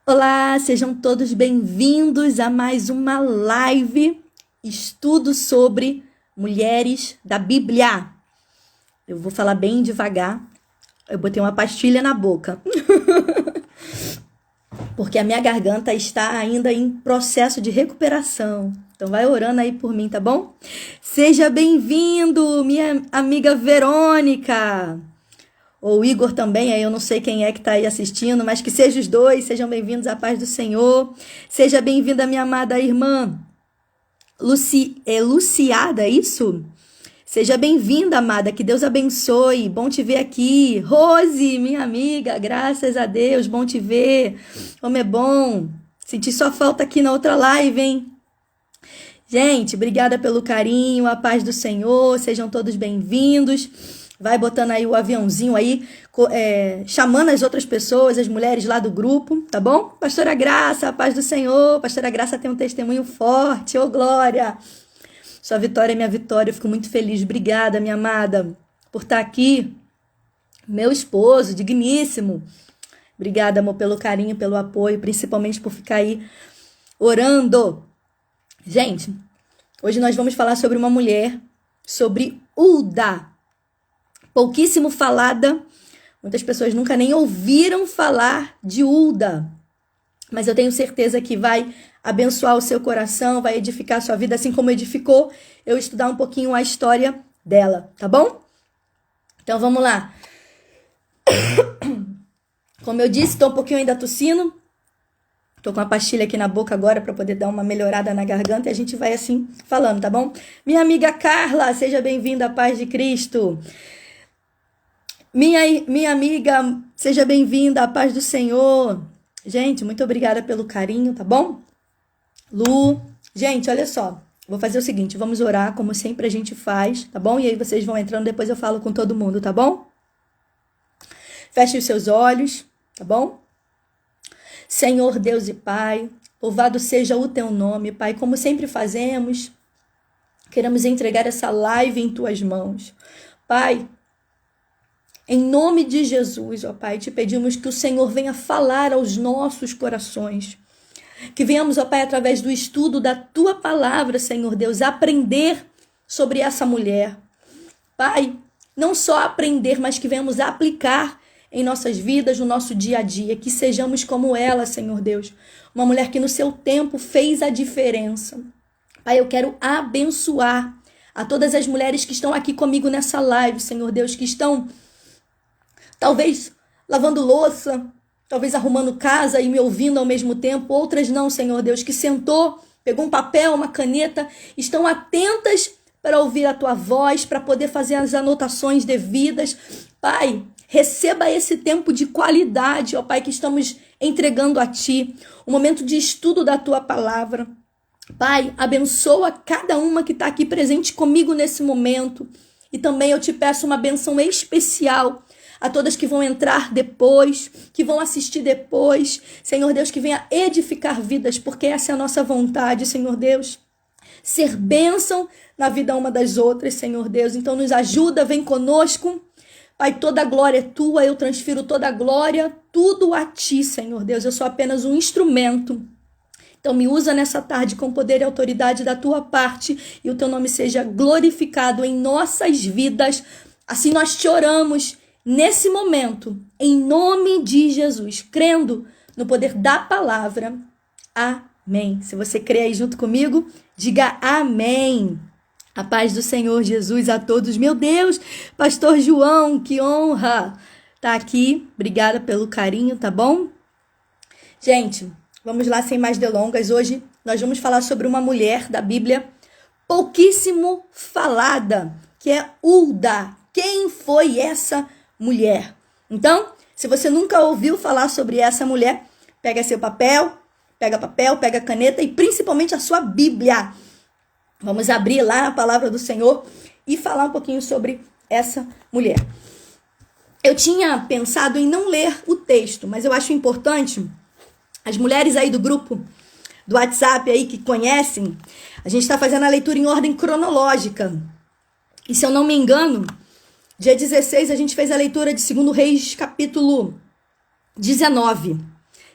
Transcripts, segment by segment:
Olá, sejam todos bem-vindos a mais uma live, estudo sobre mulheres da Bíblia. Eu vou falar bem devagar, eu botei uma pastilha na boca, porque a minha garganta está ainda em processo de recuperação. Então vai orando aí por mim, tá bom? Seja bem-vindo, minha amiga Verônica. Ou o Igor também, aí eu não sei quem é que está aí assistindo, mas que sejam os dois, sejam bem-vindos à paz do Senhor. Seja bem-vinda, minha amada irmã Luciada, é isso? Seja bem-vinda, amada, que Deus abençoe, bom te ver aqui. Rose, minha amiga, graças a Deus, bom te ver. Como é bom, senti sua falta aqui na outra live, hein? Gente, obrigada pelo carinho, a paz do Senhor, sejam todos bem-vindos. Vai botando aí o aviãozinho aí, chamando as outras pessoas, as mulheres lá do grupo, tá bom? Pastora Graça, a paz do Senhor. Pastora Graça tem um testemunho forte, ô glória. Sua vitória é minha vitória, eu fico muito feliz. Obrigada, minha amada, por estar aqui. Meu esposo, digníssimo. Obrigada, amor, pelo carinho, pelo apoio, principalmente por ficar aí orando. Gente, hoje nós vamos falar sobre uma mulher, sobre Hulda. Pouquíssimo falada, muitas pessoas nunca nem ouviram falar de Hulda, mas eu tenho certeza que vai abençoar o seu coração, vai edificar a sua vida, assim como edificou eu estudar um pouquinho a história dela, tá bom? Então vamos lá. Como eu disse, estou um pouquinho ainda tossindo, estou com a pastilha aqui na boca agora para poder dar uma melhorada na garganta e a gente vai assim falando, tá bom? Minha amiga Carla, seja bem-vinda à paz de Cristo. Minha amiga, seja bem-vinda à paz do Senhor. Gente, muito obrigada pelo carinho, tá bom? Lu, gente, olha só, vou fazer o seguinte, vamos orar como sempre a gente faz, tá bom? E aí vocês vão entrando, depois eu falo com todo mundo, tá bom? Feche os seus olhos, tá bom? Senhor Deus e Pai, louvado seja o teu nome, Pai, como sempre fazemos, queremos entregar essa live em tuas mãos. Pai, em nome de Jesus, ó Pai, te pedimos que o Senhor venha falar aos nossos corações. Que venhamos, ó Pai, através do estudo da Tua palavra, Senhor Deus, aprender sobre essa mulher. Pai, não só aprender, mas que venhamos aplicar em nossas vidas, no nosso dia a dia. Que sejamos como ela, Senhor Deus. Uma mulher que no seu tempo fez a diferença. Pai, eu quero abençoar a todas as mulheres que estão aqui comigo nessa live, Senhor Deus, que estão talvez lavando louça, talvez arrumando casa e me ouvindo ao mesmo tempo. Outras não, Senhor Deus, que sentou, pegou um papel, uma caneta, estão atentas para ouvir a Tua voz, para poder fazer as anotações devidas. Pai, receba esse tempo de qualidade, ó Pai, que estamos entregando a Ti, um momento de estudo da Tua palavra. Pai, abençoa cada uma que está aqui presente comigo nesse momento. E também eu te peço uma benção especial a todas que vão entrar depois, que vão assistir depois. Senhor Deus, que venha edificar vidas, porque essa é a nossa vontade, Senhor Deus. Ser bênção na vida uma das outras, Senhor Deus. Então nos ajuda, vem conosco. Pai, toda a glória é Tua, eu transfiro toda a glória, tudo a Ti, Senhor Deus. Eu sou apenas um instrumento. Então me usa nessa tarde com poder e autoridade da Tua parte e o Teu nome seja glorificado em nossas vidas. Assim nós te oramos nesse momento, em nome de Jesus, crendo no poder da palavra. Amém. Se você crê aí junto comigo, diga amém. A paz do Senhor Jesus a todos. Meu Deus, Pastor João, que honra tá aqui. Obrigada pelo carinho, tá bom? Gente, vamos lá sem mais delongas. Hoje nós vamos falar sobre uma mulher da Bíblia pouquíssimo falada, que é Hulda. Quem foi essa mulher? Então, se você nunca ouviu falar sobre essa mulher, pega seu papel, pega caneta e principalmente a sua Bíblia. Vamos abrir lá a palavra do Senhor e falar um pouquinho sobre essa mulher. Eu tinha pensado em não ler o texto, mas eu acho importante, as mulheres aí do grupo do WhatsApp aí que conhecem, a gente está fazendo a leitura em ordem cronológica. E se eu não me engano, Dia 16 a gente fez a leitura de 2 Reis, capítulo 19.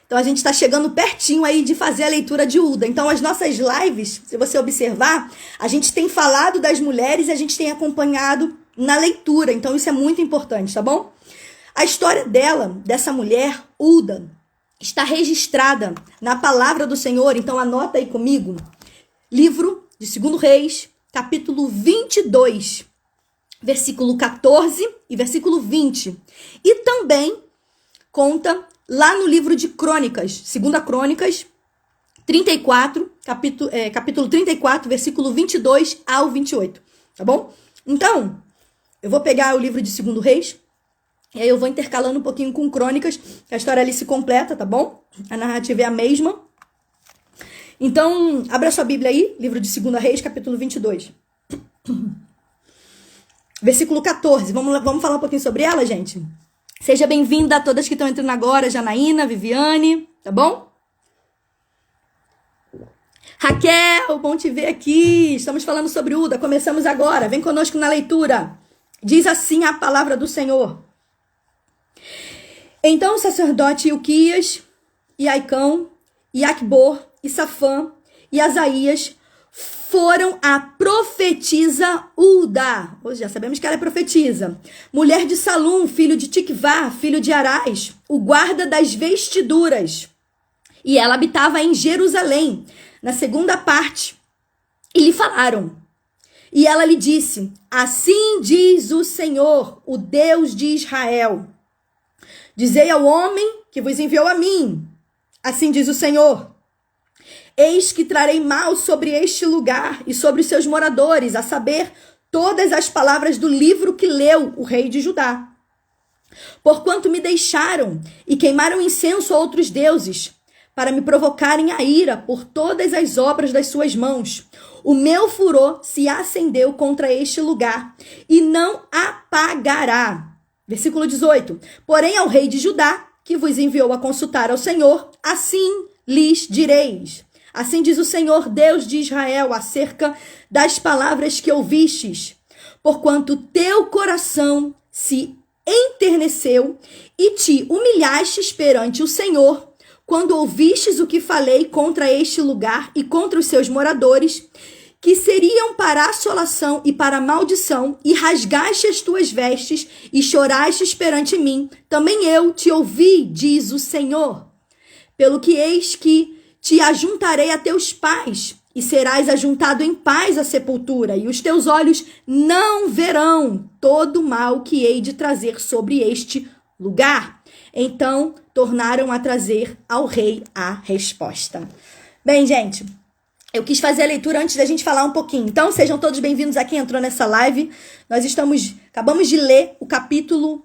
Então a gente está chegando pertinho aí de fazer a leitura de Uda. Então as nossas lives, se você observar, a gente tem falado das mulheres e a gente tem acompanhado na leitura. Então isso é muito importante, tá bom? A história dessa mulher, Uda, está registrada na palavra do Senhor. Então anota aí comigo. Livro de 2 Reis, capítulo 22, versículo 14 e versículo 20. E também conta lá no livro de Crônicas, 2 Crônicas 34, capítulo 34, versículo 22 ao 28, tá bom? Então, eu vou pegar o livro de 2 Reis, e aí eu vou intercalando um pouquinho com Crônicas, que a história ali se completa, tá bom? A narrativa é a mesma. Então, abra sua Bíblia aí, livro de 2 Reis, capítulo 22. Versículo 14, vamos falar um pouquinho sobre ela, gente? Seja bem-vinda a todas que estão entrando agora, Janaína, Viviane, tá bom? Raquel, bom te ver aqui. Estamos falando sobre Uda, começamos agora. Vem conosco na leitura. Diz assim a palavra do Senhor. Então o sacerdote Ilquias, e Aicão, e Acbor, e Safã, e Asaías foram a profetisa Uda. Hoje já sabemos que ela é profetisa. Mulher de Salum, filho de Tikvá, filho de Arás, o guarda das vestiduras. E ela habitava em Jerusalém, na segunda parte. E lhe falaram. E ela lhe disse, assim diz o Senhor, o Deus de Israel. Dizei ao homem que vos enviou a mim. Assim diz o Senhor. Eis que trarei mal sobre este lugar e sobre os seus moradores, a saber, todas as palavras do livro que leu o rei de Judá. Porquanto me deixaram e queimaram incenso a outros deuses, para me provocarem a ira por todas as obras das suas mãos. O meu furor se acendeu contra este lugar e não apagará. Versículo 18. Porém ao rei de Judá, que vos enviou a consultar ao Senhor, assim lhes direis. Assim diz o Senhor, Deus de Israel, acerca das palavras que ouvistes. Porquanto teu coração se enterneceu e te humilhastes perante o Senhor, quando ouvistes o que falei contra este lugar e contra os seus moradores, que seriam para assolação e para maldição, e rasgaste as tuas vestes e chorastes perante mim, também eu te ouvi, diz o Senhor. Pelo que eis que te ajuntarei a teus pais, e serás ajuntado em paz à sepultura, e os teus olhos não verão todo o mal que hei de trazer sobre este lugar. Então tornaram a trazer ao rei a resposta. Bem, gente, eu quis fazer a leitura antes da gente falar um pouquinho. Então, sejam todos bem-vindos a quem entrou nessa live. Nós acabamos de ler o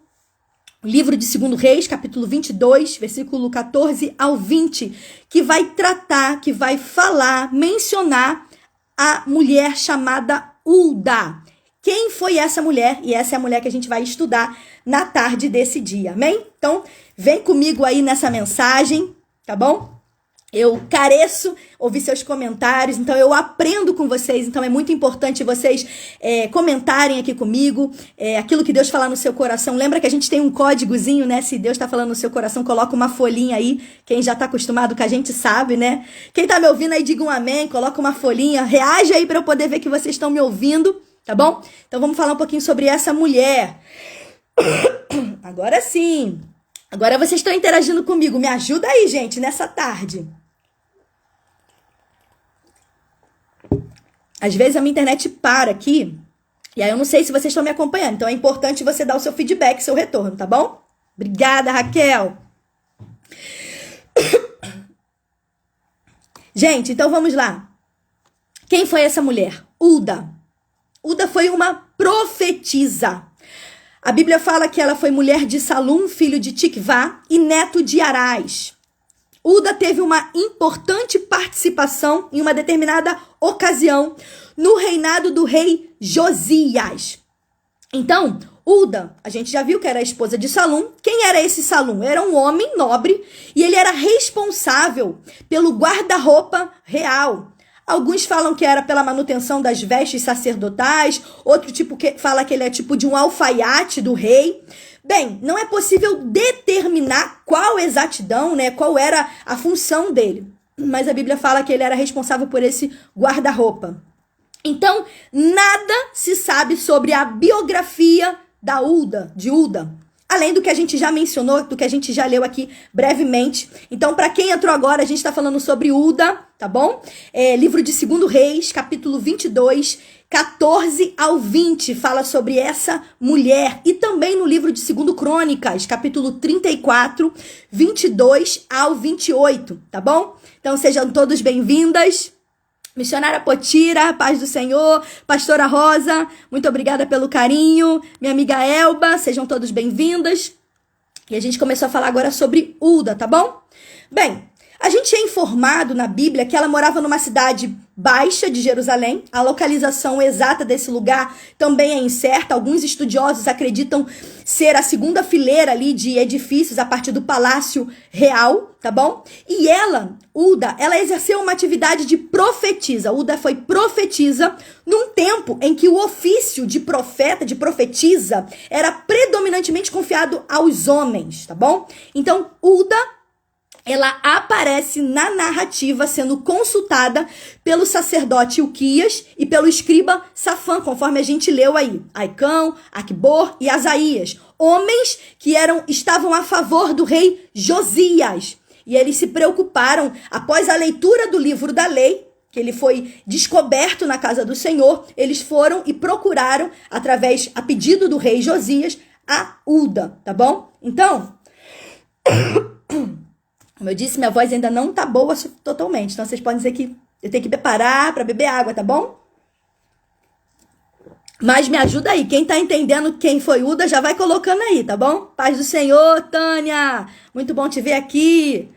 livro de 2 Reis, capítulo 22, versículo 14 ao 20, que vai tratar, que vai falar, mencionar a mulher chamada Uda. Quem foi essa mulher? E essa é a mulher que a gente vai estudar na tarde desse dia, amém? Então, vem comigo aí nessa mensagem, tá bom? Eu careço ouvir seus comentários, então eu aprendo com vocês, então é muito importante vocês comentarem aqui comigo, aquilo que Deus falar no seu coração. Lembra que a gente tem um códigozinho, né? Se Deus está falando no seu coração, coloca uma folhinha aí, quem já está acostumado com a gente sabe, né? Quem está me ouvindo aí, diga um amém, coloca uma folhinha, reage aí para eu poder ver que vocês estão me ouvindo, tá bom? Então vamos falar um pouquinho sobre essa mulher. Agora sim, agora vocês estão interagindo comigo, me ajuda aí, gente, nessa tarde. Às vezes a minha internet para aqui, e aí eu não sei se vocês estão me acompanhando. Então é importante você dar o seu feedback, seu retorno, tá bom? Obrigada, Raquel. Gente, então vamos lá. Quem foi essa mulher? Uda. Uda foi uma profetisa. A Bíblia fala que ela foi mulher de Salum, filho de Tikvá, e neto de Arás. Uda teve uma importante participação em uma determinada ocasião no reinado do rei Josias. Então, Uda, a gente já viu que era a esposa de Salum. Quem era esse Salum? Era um homem nobre e ele era responsável pelo guarda-roupa real. Alguns falam que era pela manutenção das vestes sacerdotais, outro tipo que fala que ele é tipo de um alfaiate do rei. Bem, não é possível determinar qual exatidão, né, qual era a função dele. Mas a Bíblia fala que ele era responsável por esse guarda-roupa. Então, nada se sabe sobre a biografia de Uda. Além do que a gente já mencionou, do que a gente já leu aqui brevemente. Então, para quem entrou agora, a gente está falando sobre Uda, tá bom? Livro de 2 Reis, capítulo 22, 14 ao 20, fala sobre essa mulher. E também no livro de 2 Crônicas, capítulo 34, 22 ao 28, tá bom? Então, sejam todos bem-vindas. Missionária Potira, paz do Senhor, pastora Rosa, muito obrigada pelo carinho, minha amiga Elba, sejam todos bem-vindas. E a gente começou a falar agora sobre Uda, tá bom? Bem, a gente é informado na Bíblia que ela morava numa cidade baixa de Jerusalém. A localização exata desse lugar também é incerta. Alguns estudiosos acreditam ser a segunda fileira ali de edifícios a partir do Palácio Real, tá bom? E Uda, ela exerceu uma atividade de profetisa. Uda foi profetisa num tempo em que o ofício de profeta, de profetisa, era predominantemente confiado aos homens, tá bom? Então, Uda, ela aparece na narrativa sendo consultada pelo sacerdote Ilquias e pelo escriba Safã, conforme a gente leu aí. Aicão, Aquibor e Asaías, homens que estavam a favor do rei Josias. E eles se preocuparam, após a leitura do livro da lei, que ele foi descoberto na casa do Senhor, eles foram e procuraram, a pedido do rei Josias, a Uda, tá bom? Então, como eu disse, minha voz ainda não tá boa totalmente. Então, vocês podem dizer que eu tenho que parar para beber água, tá bom? Mas me ajuda aí. Quem tá entendendo quem foi Uda, já vai colocando aí, tá bom? Paz do Senhor, Tânia. Muito bom te ver aqui.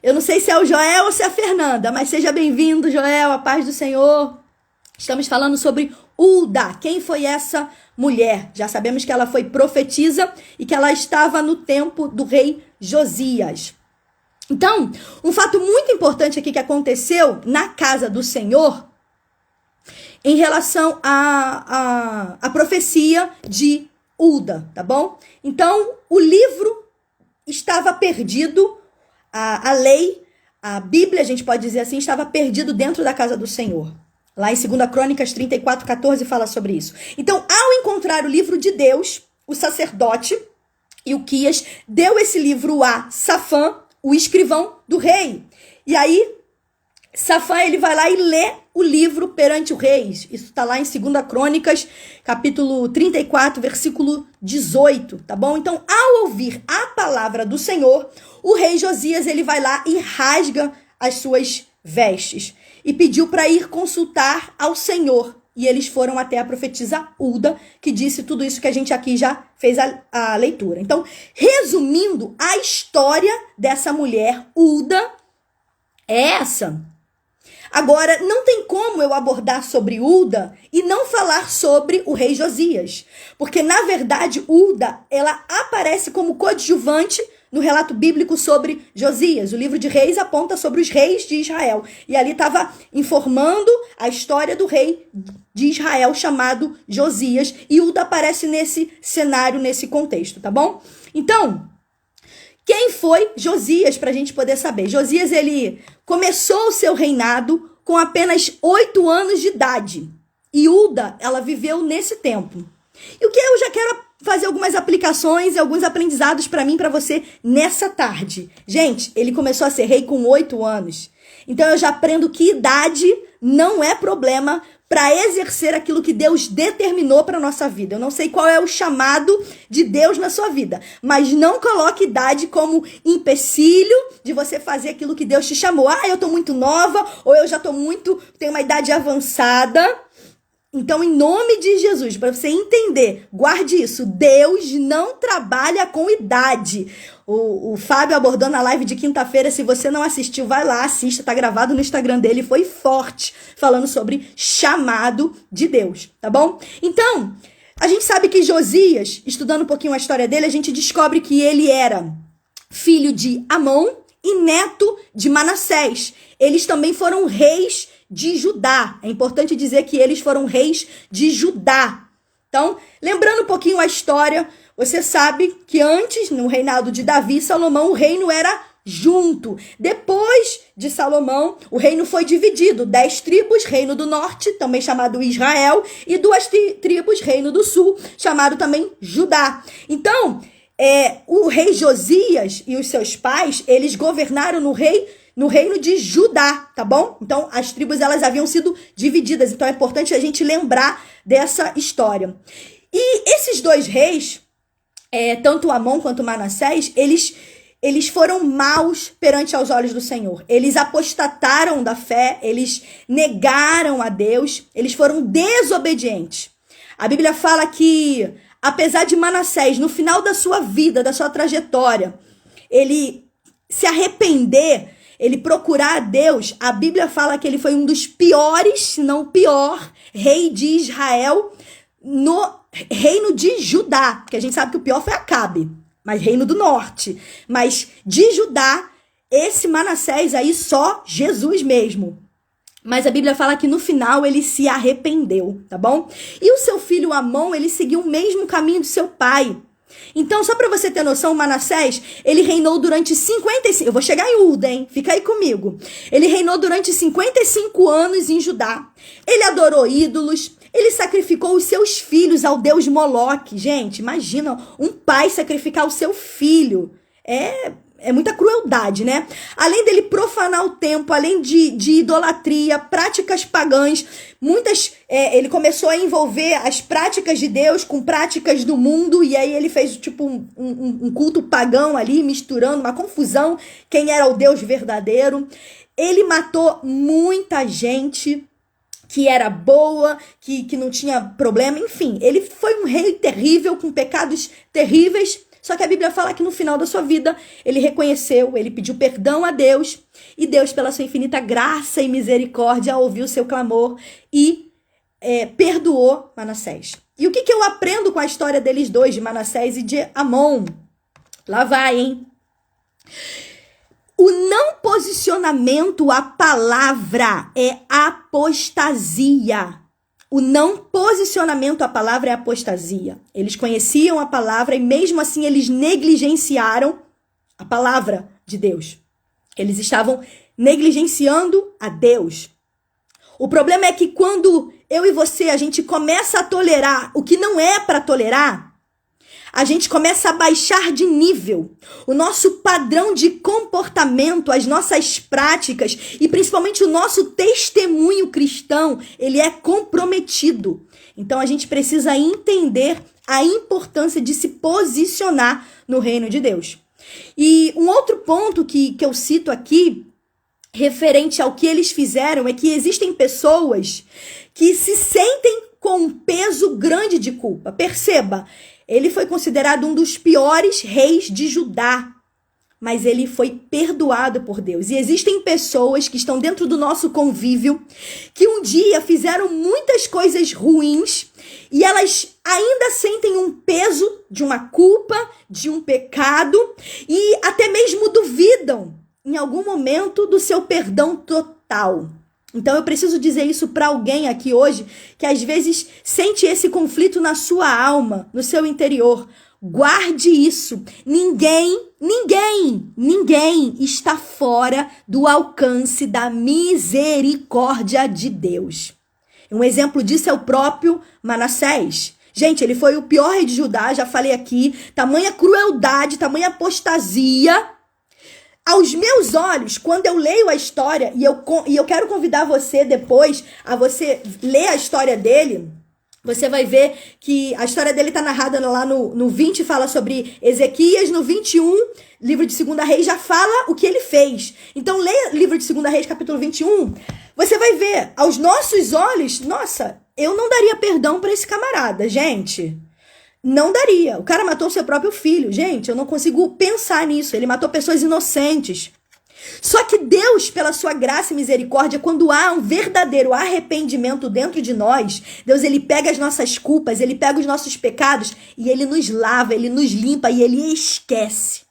Eu não sei se é o Joel ou se é a Fernanda, mas seja bem-vindo, Joel, a paz do Senhor. Estamos falando sobre Uda. Quem foi essa mulher? Já sabemos que ela foi profetisa e que ela estava no tempo do rei Josias. Então, um fato muito importante aqui que aconteceu na casa do Senhor em relação à profecia de Uda, tá bom? Então, o livro estava perdido, a lei, a Bíblia, a gente pode dizer assim, estava perdido dentro da casa do Senhor. Lá em 2 Crônicas 34, 14 fala sobre isso. Então, ao encontrar o livro de Deus, o sacerdote Ilquias deu esse livro a Safã, o escrivão do rei. E aí, Safã, ele vai lá e lê o livro perante o rei. Isso está lá em 2 Crônicas, capítulo 34, versículo 18, tá bom? Então, ao ouvir a palavra do Senhor, o rei Josias, ele vai lá e rasga as suas vestes e pediu para ir consultar ao Senhor. E eles foram até a profetisa Uda, que disse tudo isso que a gente aqui já fez a leitura. Então, resumindo, a história dessa mulher, Uda, é essa. Agora, não tem como eu abordar sobre Uda e não falar sobre o rei Josias. Porque, na verdade, Uda, ela aparece como coadjuvante no relato bíblico sobre Josias. O livro de Reis aponta sobre os reis de Israel. E ali estava informando a história do rei de Israel chamado Josias. E Uda aparece nesse cenário, nesse contexto, tá bom? Então, quem foi Josias, para a gente poder saber? Josias, ele começou o seu reinado com apenas 8 anos de idade. E Uda, ela viveu nesse tempo. E o que eu já quero fazer algumas aplicações e alguns aprendizados para mim e para você nessa tarde. Gente, ele começou a ser rei com 8 anos. Então eu já aprendo que idade não é problema para exercer aquilo que Deus determinou para nossa vida. Eu não sei qual é o chamado de Deus na sua vida, mas não coloque idade como empecilho de você fazer aquilo que Deus te chamou. Ah, eu tô muito nova, ou eu já tenho uma idade avançada. Então, em nome de Jesus, para você entender, guarde isso. Deus não trabalha com idade. O Fábio abordou na live de quinta-feira. Se você não assistiu, vai lá, assista. Tá gravado no Instagram dele. Foi forte, falando sobre chamado de Deus, tá bom? Então, a gente sabe que Josias, estudando um pouquinho a história dele, a gente descobre que ele era filho de Amon e neto de Manassés. Eles também foram reis de Judá. É importante dizer que eles foram reis de Judá. Então, lembrando um pouquinho a história, você sabe que antes, no reinado de Davi e Salomão, o reino era junto. Depois de Salomão, o reino foi dividido. 10 tribos, reino do norte, também chamado Israel, e 2 tribos, reino do sul, chamado também Judá. Então, o rei Josias e os seus pais, eles governaram no reino de Judá, tá bom? Então, as tribos, elas haviam sido divididas. Então, é importante a gente lembrar dessa história. E esses 2 reis, tanto Amon quanto Manassés, eles foram maus perante aos olhos do Senhor. Eles apostataram da fé, eles negaram a Deus, eles foram desobedientes. A Bíblia fala que, apesar de Manassés, no final da sua vida, da sua trajetória, ele se arrepender, ele procurar a Deus, a Bíblia fala que ele foi um dos piores, se não o pior, rei de Israel no reino de Judá. Porque a gente sabe que o pior foi Acabe, mas reino do norte. Mas de Judá, esse Manassés aí, só Jesus mesmo. Mas a Bíblia fala que no final ele se arrependeu, tá bom? E o seu filho Amon, ele seguiu o mesmo caminho do seu pai. Então, só para você ter noção, Manassés, ele reinou durante 55... Eu vou chegar em Uda, hein? Fica aí comigo. Ele reinou durante 55 anos em Judá. Ele adorou ídolos. Ele sacrificou os seus filhos ao deus Moloque. Gente, imagina um pai sacrificar o seu filho. É muita crueldade, né? Além dele profanar o templo, além de idolatria, práticas pagãs, ele começou a envolver as práticas de Deus com práticas do mundo, e aí ele fez tipo um culto pagão ali, misturando, uma confusão, quem era o Deus verdadeiro. Ele matou muita gente que era boa, que não tinha problema, enfim, ele foi um rei terrível, com pecados terríveis. Só que a Bíblia fala que no final da sua vida, ele reconheceu, ele pediu perdão a Deus, e Deus, pela sua infinita graça e misericórdia, ouviu o seu clamor e perdoou Manassés. E o que eu aprendo com a história deles dois, de Manassés e de Amon? Lá vai, hein? O não posicionamento à palavra é apostasia. O não posicionamento à palavra é apostasia. Eles conheciam a palavra e mesmo assim eles negligenciaram a palavra de Deus. Eles estavam negligenciando a Deus. O problema é que quando eu e você, a gente começa a tolerar o que não é para tolerar, a gente começa a baixar de nível. O nosso padrão de comportamento, as nossas práticas e principalmente o nosso testemunho cristão, ele é comprometido. Então a gente precisa entender a importância de se posicionar no reino de Deus. E um outro ponto que eu cito aqui, referente ao que eles fizeram, é que existem pessoas que se sentem com um peso grande de culpa. Perceba, ele foi considerado um dos piores reis de Judá, mas ele foi perdoado por Deus. E existem pessoas que estão dentro do nosso convívio que um dia fizeram muitas coisas ruins e elas ainda sentem um peso de uma culpa, de um pecado e até mesmo duvidam em algum momento do seu perdão total. Então eu preciso dizer isso para alguém aqui hoje que às vezes sente esse conflito na sua alma, no seu interior. Guarde isso. Ninguém está fora do alcance da misericórdia de Deus. Um exemplo disso é o próprio Manassés. Gente, ele foi o pior rei de Judá, já falei aqui. Tamanha crueldade, tamanha apostasia. Aos meus olhos, quando eu leio a história, e eu quero convidar você depois a você ler a história dele, você vai ver que a história dele está narrada lá no 20, fala sobre Ezequias, no 21, livro de 2 Reis, já fala o que ele fez. Então, leia o livro de 2 Reis, capítulo 21, você vai ver, aos nossos olhos, nossa, eu não daria perdão para esse camarada, gente. Não daria. O cara matou seu próprio filho. Gente, eu não consigo pensar nisso. Ele matou pessoas inocentes. Só que Deus, pela sua graça e misericórdia, quando há um verdadeiro arrependimento dentro de nós, Deus, ele pega as nossas culpas, ele pega os nossos pecados e ele nos lava, ele nos limpa e ele esquece.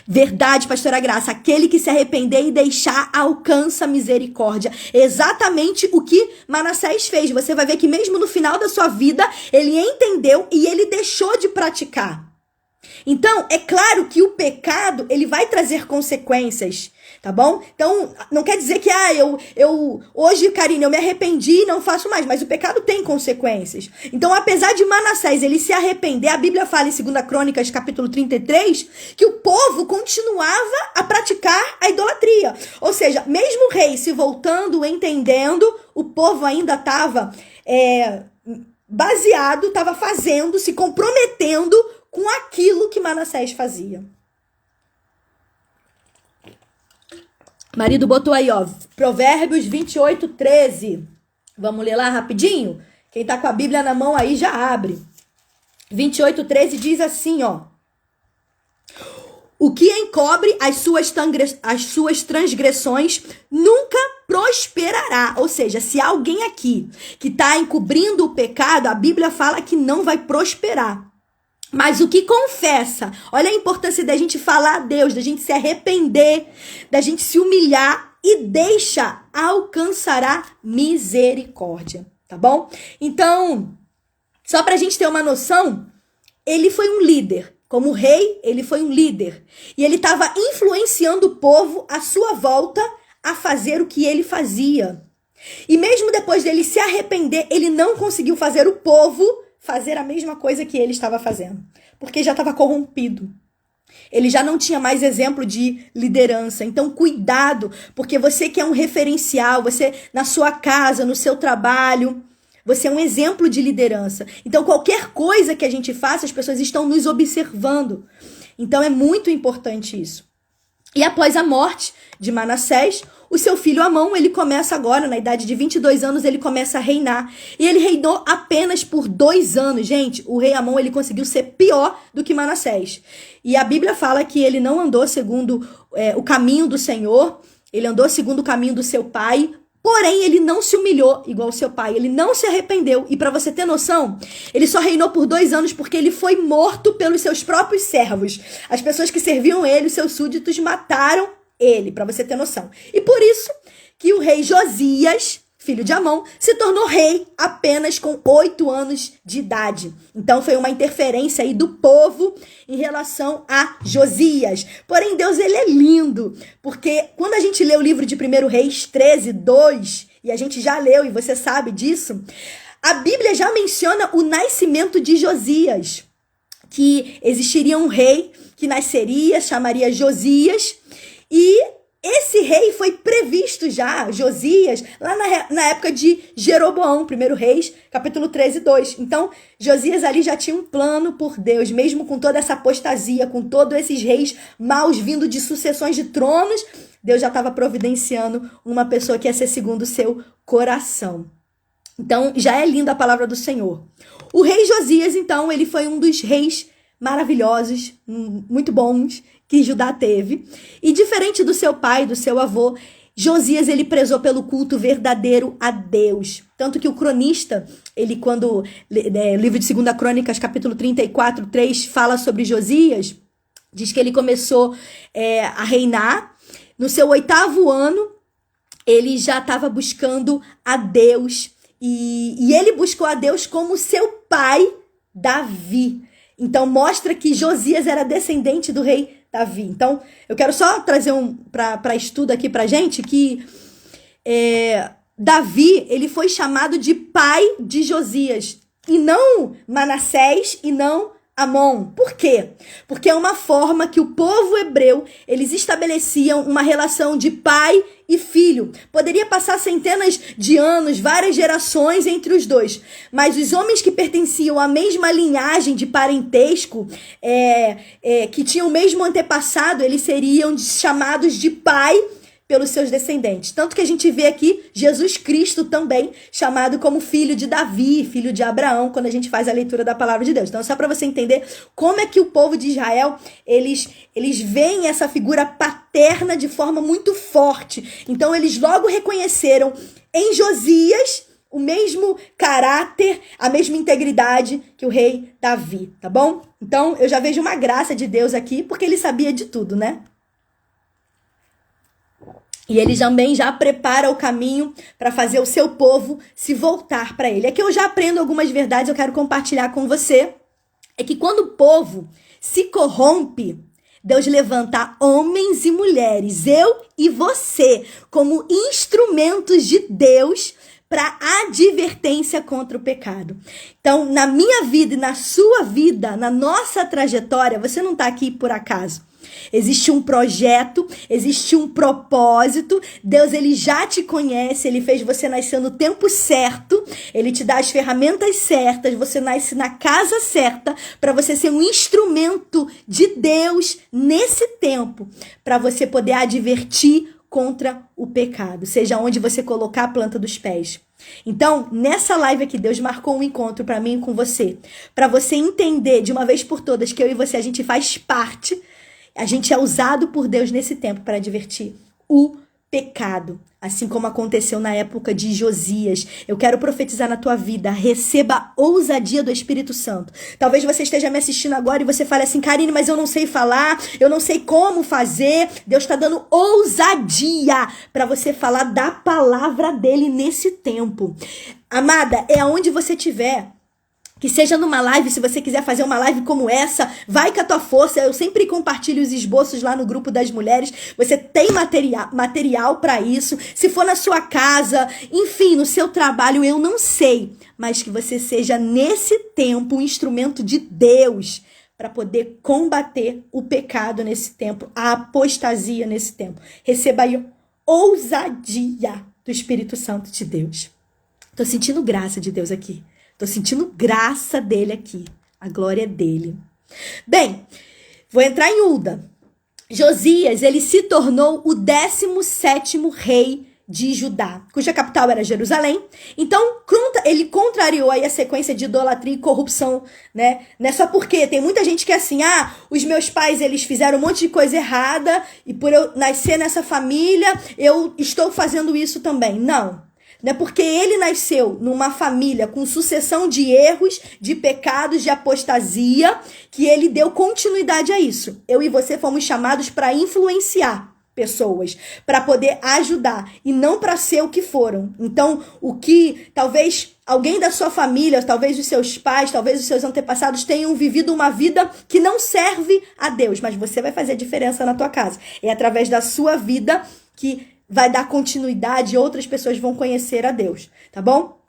Verdade, pastora Graça, aquele que se arrepender e deixar alcança misericórdia. Exatamente o que Manassés fez. Você vai ver que mesmo no final da sua vida, ele entendeu e ele deixou de praticar. Então, é claro que o pecado, ele vai trazer consequências, tá bom? Então, não quer dizer que, hoje, Karine, eu me arrependi e não faço mais, mas o pecado tem consequências. Então, apesar de Manassés, ele se arrepender, a Bíblia fala em 2 Crônicas, capítulo 33, que o povo continuava a praticar a idolatria. Ou seja, mesmo o rei se voltando, entendendo, o povo ainda estava baseado, estava fazendo, se comprometendo com aquilo que Manassés fazia. Marido botou aí, ó, Provérbios 28, 13. Vamos ler lá rapidinho? Quem tá com a Bíblia na mão aí já abre. 28, 13 diz assim, ó. O que encobre as suas transgressões nunca prosperará. Ou seja, se há alguém aqui que tá encobrindo o pecado, a Bíblia fala que não vai prosperar. Mas o que confessa, olha a importância da gente falar a Deus, da gente se arrepender, da gente se humilhar e deixa, alcançará misericórdia, tá bom? Então, só pra gente ter uma noção, ele foi um líder. Como rei, ele foi um líder. E ele estava influenciando o povo à sua volta a fazer o que ele fazia. E mesmo depois dele se arrepender, ele não conseguiu fazer o povo fazer a mesma coisa que ele estava fazendo, porque já estava corrompido. Ele já não tinha mais exemplo de liderança. Então, cuidado, porque você que é um referencial, você na sua casa, no seu trabalho, você é um exemplo de liderança. Então, qualquer coisa que a gente faça, as pessoas estão nos observando. Então, é muito importante isso. E após a morte de Manassés, o seu filho Amon, ele começa agora, na idade de 22 anos, ele começa a reinar. E ele reinou apenas por 2 anos. Gente, o rei Amon, ele conseguiu ser pior do que Manassés. E a Bíblia fala que ele não andou segundo o caminho do Senhor, ele andou segundo o caminho do seu pai, porém ele não se humilhou igual o seu pai, ele não se arrependeu. E para você ter noção, ele só reinou por 2 anos porque ele foi morto pelos seus próprios servos. As pessoas que serviam ele, os seus súditos, mataram ele, para você ter noção. E por isso que o rei Josias, filho de Amon, se tornou rei apenas com 8 anos de idade. Então foi uma interferência aí do povo em relação a Josias. Porém, Deus, ele é lindo, porque quando a gente lê o livro de 1 Reis 13, 2, e a gente já leu e você sabe disso, a Bíblia já menciona o nascimento de Josias, que existiria um rei que nasceria, chamaria Josias, e esse rei foi previsto já, Josias, lá na época de Jeroboão, 1 Reis, capítulo 13, 2. Então, Josias ali já tinha um plano por Deus, mesmo com toda essa apostasia, com todos esses reis maus vindo de sucessões de tronos, Deus já estava providenciando uma pessoa que ia ser segundo o seu coração. Então, já é linda a palavra do Senhor. O rei Josias, então, ele foi um dos reis maravilhosos, muito bons, que Judá teve. E diferente do seu pai, do seu avô, Josias, ele prezou pelo culto verdadeiro a Deus. Tanto que o cronista, ele quando, livro de 2 Crônicas, capítulo 34, 3, fala sobre Josias, diz que ele começou a reinar. No seu 8º ano, ele já estava buscando a Deus. E ele buscou a Deus como seu pai, Davi. Então, mostra que Josias era descendente do rei Davi. Então, eu quero só trazer para estudo aqui pra gente que Davi, ele foi chamado de pai de Josias, e não Manassés, e não Amon. Por quê? Porque é uma forma que o povo hebreu, eles estabeleciam uma relação de pai e filho. Poderia passar centenas de anos, várias gerações entre os dois. Mas os homens que pertenciam à mesma linhagem de parentesco, que tinham o mesmo antepassado, eles seriam chamados de pai pelos seus descendentes. Tanto que a gente vê aqui Jesus Cristo também chamado como filho de Davi, filho de Abraão, quando a gente faz a leitura da palavra de Deus. Então, só para você entender como é que o povo de Israel, eles veem essa figura paterna de forma muito forte. Então, eles logo reconheceram em Josias o mesmo caráter, a mesma integridade que o rei Davi, tá bom? Então, eu já vejo uma graça de Deus aqui, porque ele sabia de tudo, né? E ele também já prepara o caminho para fazer o seu povo se voltar para ele. Aqui eu já aprendo algumas verdades, eu quero compartilhar com você. É que quando o povo se corrompe, Deus levanta homens e mulheres, eu e você, como instrumentos de Deus para advertência contra o pecado. Então, na minha vida e na sua vida, na nossa trajetória, você não está aqui por acaso. Existe um projeto, existe um propósito. Deus, ele já te conhece, ele fez você nascer no tempo certo, ele te dá as ferramentas certas, você nasce na casa certa para você ser um instrumento de Deus nesse tempo, para você poder advertir contra o pecado, seja onde você colocar a planta dos pés. Então, nessa live aqui, Deus marcou um encontro para mim e com você, para você entender de uma vez por todas que eu e você, a gente faz parte. A gente é usado por Deus nesse tempo para advertir o pecado, assim como aconteceu na época de Josias. Eu quero profetizar na tua vida, receba a ousadia do Espírito Santo. Talvez você esteja me assistindo agora e você fale assim, Karine, mas eu não sei falar, eu não sei como fazer. Deus está dando ousadia para você falar da palavra dele nesse tempo. Amada, é aonde você estiver. Que seja numa live, se você quiser fazer uma live como essa, vai com a tua força. Eu sempre compartilho os esboços lá no grupo das mulheres. Você tem material para isso. Se for na sua casa, enfim, no seu trabalho, eu não sei. Mas que você seja, nesse tempo, um instrumento de Deus para poder combater o pecado nesse tempo, a apostasia nesse tempo. Receba aí ousadia do Espírito Santo de Deus. Tô sentindo graça de Deus aqui. Tô sentindo graça dele aqui. A glória é dele. Bem, vou entrar em Uda. Josias, ele se tornou o 17º rei de Judá, cuja capital era Jerusalém. Então, ele contrariou aí a sequência de idolatria e corrupção, né? Não é só porque tem muita gente que é assim, os meus pais, eles fizeram um monte de coisa errada e por eu nascer nessa família, eu estou fazendo isso também. Não. Não é porque ele nasceu numa família com sucessão de erros, de pecados, de apostasia, que ele deu continuidade a isso. Eu e você fomos chamados para influenciar pessoas, para poder ajudar e não para ser o que foram. Então, o que talvez alguém da sua família, talvez os seus pais, talvez os seus antepassados tenham vivido uma vida que não serve a Deus, mas você vai fazer a diferença na tua casa. É através da sua vida que vai dar continuidade e outras pessoas vão conhecer a Deus, tá bom?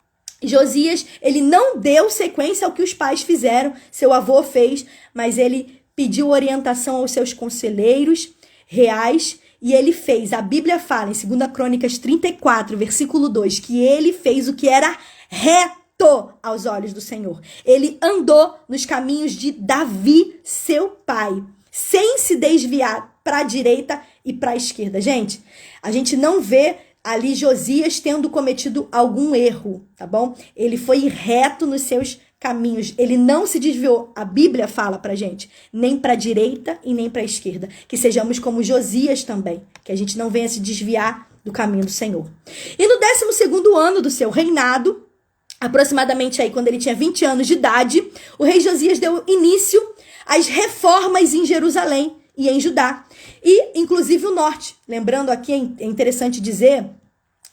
Josias, ele não deu sequência ao que os pais fizeram, seu avô fez, mas ele pediu orientação aos seus conselheiros reais e ele fez. A Bíblia fala em 2 Crônicas 34, versículo 2, que ele fez o que era reto aos olhos do Senhor. Ele andou nos caminhos de Davi, seu pai, sem se desviar para a direita e para a esquerda. Gente, a gente não vê ali Josias tendo cometido algum erro, tá bom? Ele foi reto nos seus caminhos, ele não se desviou. A Bíblia fala pra gente, nem para a direita e nem para a esquerda, que sejamos como Josias também, que a gente não venha se desviar do caminho do Senhor. E no 12º ano do seu reinado, aproximadamente aí quando ele tinha 20 anos de idade, o rei Josias deu início às reformas em Jerusalém e em Judá, e inclusive o norte. Lembrando aqui, é interessante dizer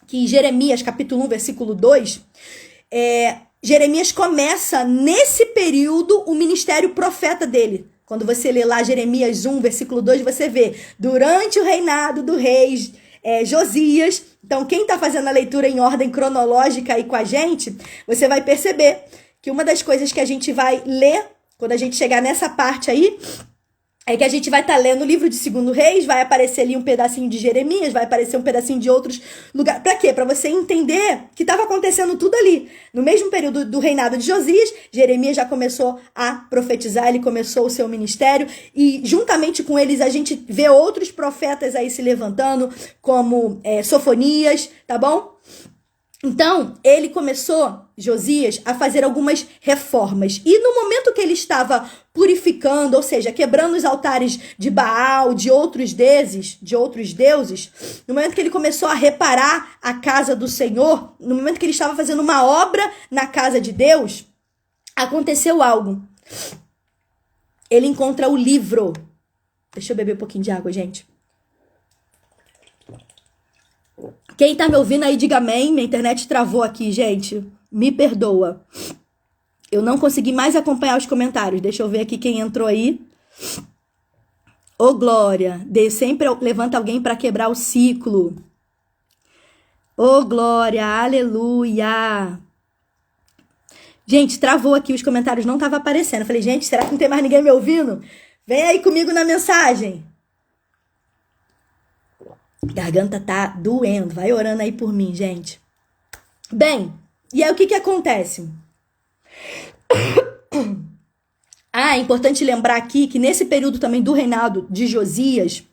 que Jeremias, capítulo 1, versículo 2, Jeremias começa nesse período o ministério profeta dele. Quando você lê lá Jeremias 1, versículo 2, você vê, durante o reinado do rei Josias. Então, quem está fazendo a leitura em ordem cronológica aí com a gente, você vai perceber que uma das coisas que a gente vai ler, quando a gente chegar nessa parte aí, é que a gente vai estar lendo o livro de 2 Reis, vai aparecer ali um pedacinho de Jeremias, vai aparecer um pedacinho de outros lugares. Pra quê? Pra você entender que estava acontecendo tudo ali. No mesmo período do reinado de Josias, Jeremias já começou a profetizar, ele começou o seu ministério, e juntamente com eles a gente vê outros profetas aí se levantando, como Sofonias, tá bom? Então, ele começou, Josias, a fazer algumas reformas. E no momento que ele estava purificando, ou seja, quebrando os altares de Baal, de outros deuses, no momento que ele começou a reparar a casa do Senhor, no momento que ele estava fazendo uma obra na casa de Deus, aconteceu algo. Ele encontra o livro. Deixa eu beber um pouquinho de água, gente. Quem tá me ouvindo aí, diga amém. Minha internet travou aqui, gente. Me perdoa. Eu não consegui mais acompanhar os comentários. Deixa eu ver aqui quem entrou aí. Ô, Glória. Sempre levanta alguém para quebrar o ciclo. Ô, Glória. Aleluia. Gente, travou aqui. Os comentários não estavam aparecendo. Eu falei, gente, será que não tem mais ninguém me ouvindo? Vem aí comigo na mensagem. Garganta tá doendo. Vai orando aí por mim, gente. Bem, e aí o que acontece? É importante lembrar aqui que nesse período também do reinado de Josias,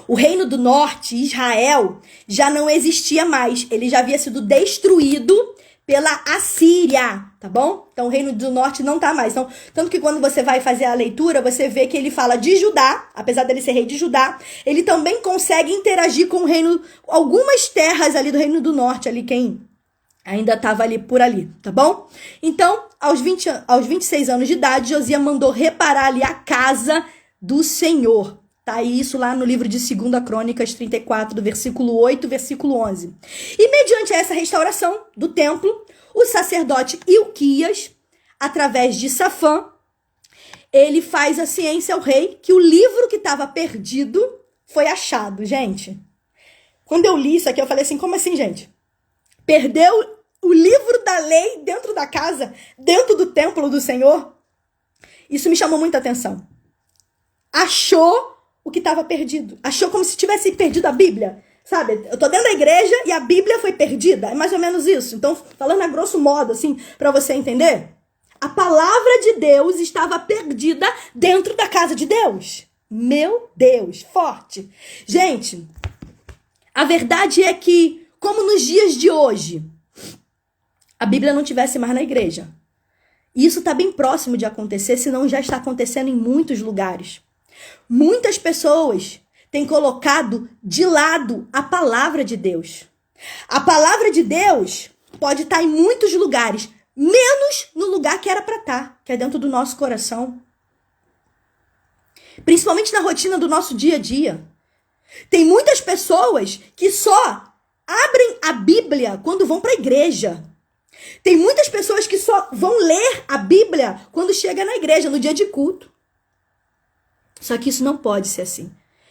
o reino do norte, Israel, já não existia mais. Ele já havia sido destruído pela Assíria, tá bom? Então o reino do norte não tá mais. Então, tanto que quando você vai fazer a leitura, você vê que ele fala de Judá, apesar dele ser rei de Judá, ele também consegue interagir com o reino, algumas terras ali do reino do norte, ali quem ainda estava ali por ali, tá bom? Então, aos 26 anos de idade, Josias mandou reparar ali a casa do Senhor. Tá isso lá no livro de 2 Crônicas 34, do versículo 8, versículo 11. E mediante essa restauração do templo, o sacerdote Ilquias, através de Safã, ele faz a ciência ao rei que o livro que estava perdido foi achado, gente. Quando eu li isso aqui, eu falei assim, como assim, gente? Perdeu o livro da lei dentro da casa, dentro do templo do Senhor? Isso me chamou muita atenção. Achou o que estava perdido. Achou como se tivesse perdido a Bíblia. Sabe? Eu tô dentro da igreja e a Bíblia foi perdida. É mais ou menos isso. Então, falando a grosso modo, assim, para você entender, a palavra de Deus estava perdida dentro da casa de Deus. Meu Deus, forte. Gente, a verdade é que, como nos dias de hoje, a Bíblia não tivesse mais na igreja. E isso está bem próximo de acontecer, senão já está acontecendo em muitos lugares. Muitas pessoas têm colocado de lado a palavra de Deus. A palavra de Deus pode estar em muitos lugares, menos no lugar que era para estar, que é dentro do nosso coração. Principalmente na rotina do nosso dia a dia. Tem muitas pessoas que só abrem a Bíblia quando vão para a igreja. Tem muitas pessoas que só vão ler a Bíblia quando chega na igreja, no dia de culto. Só que isso não pode ser assim.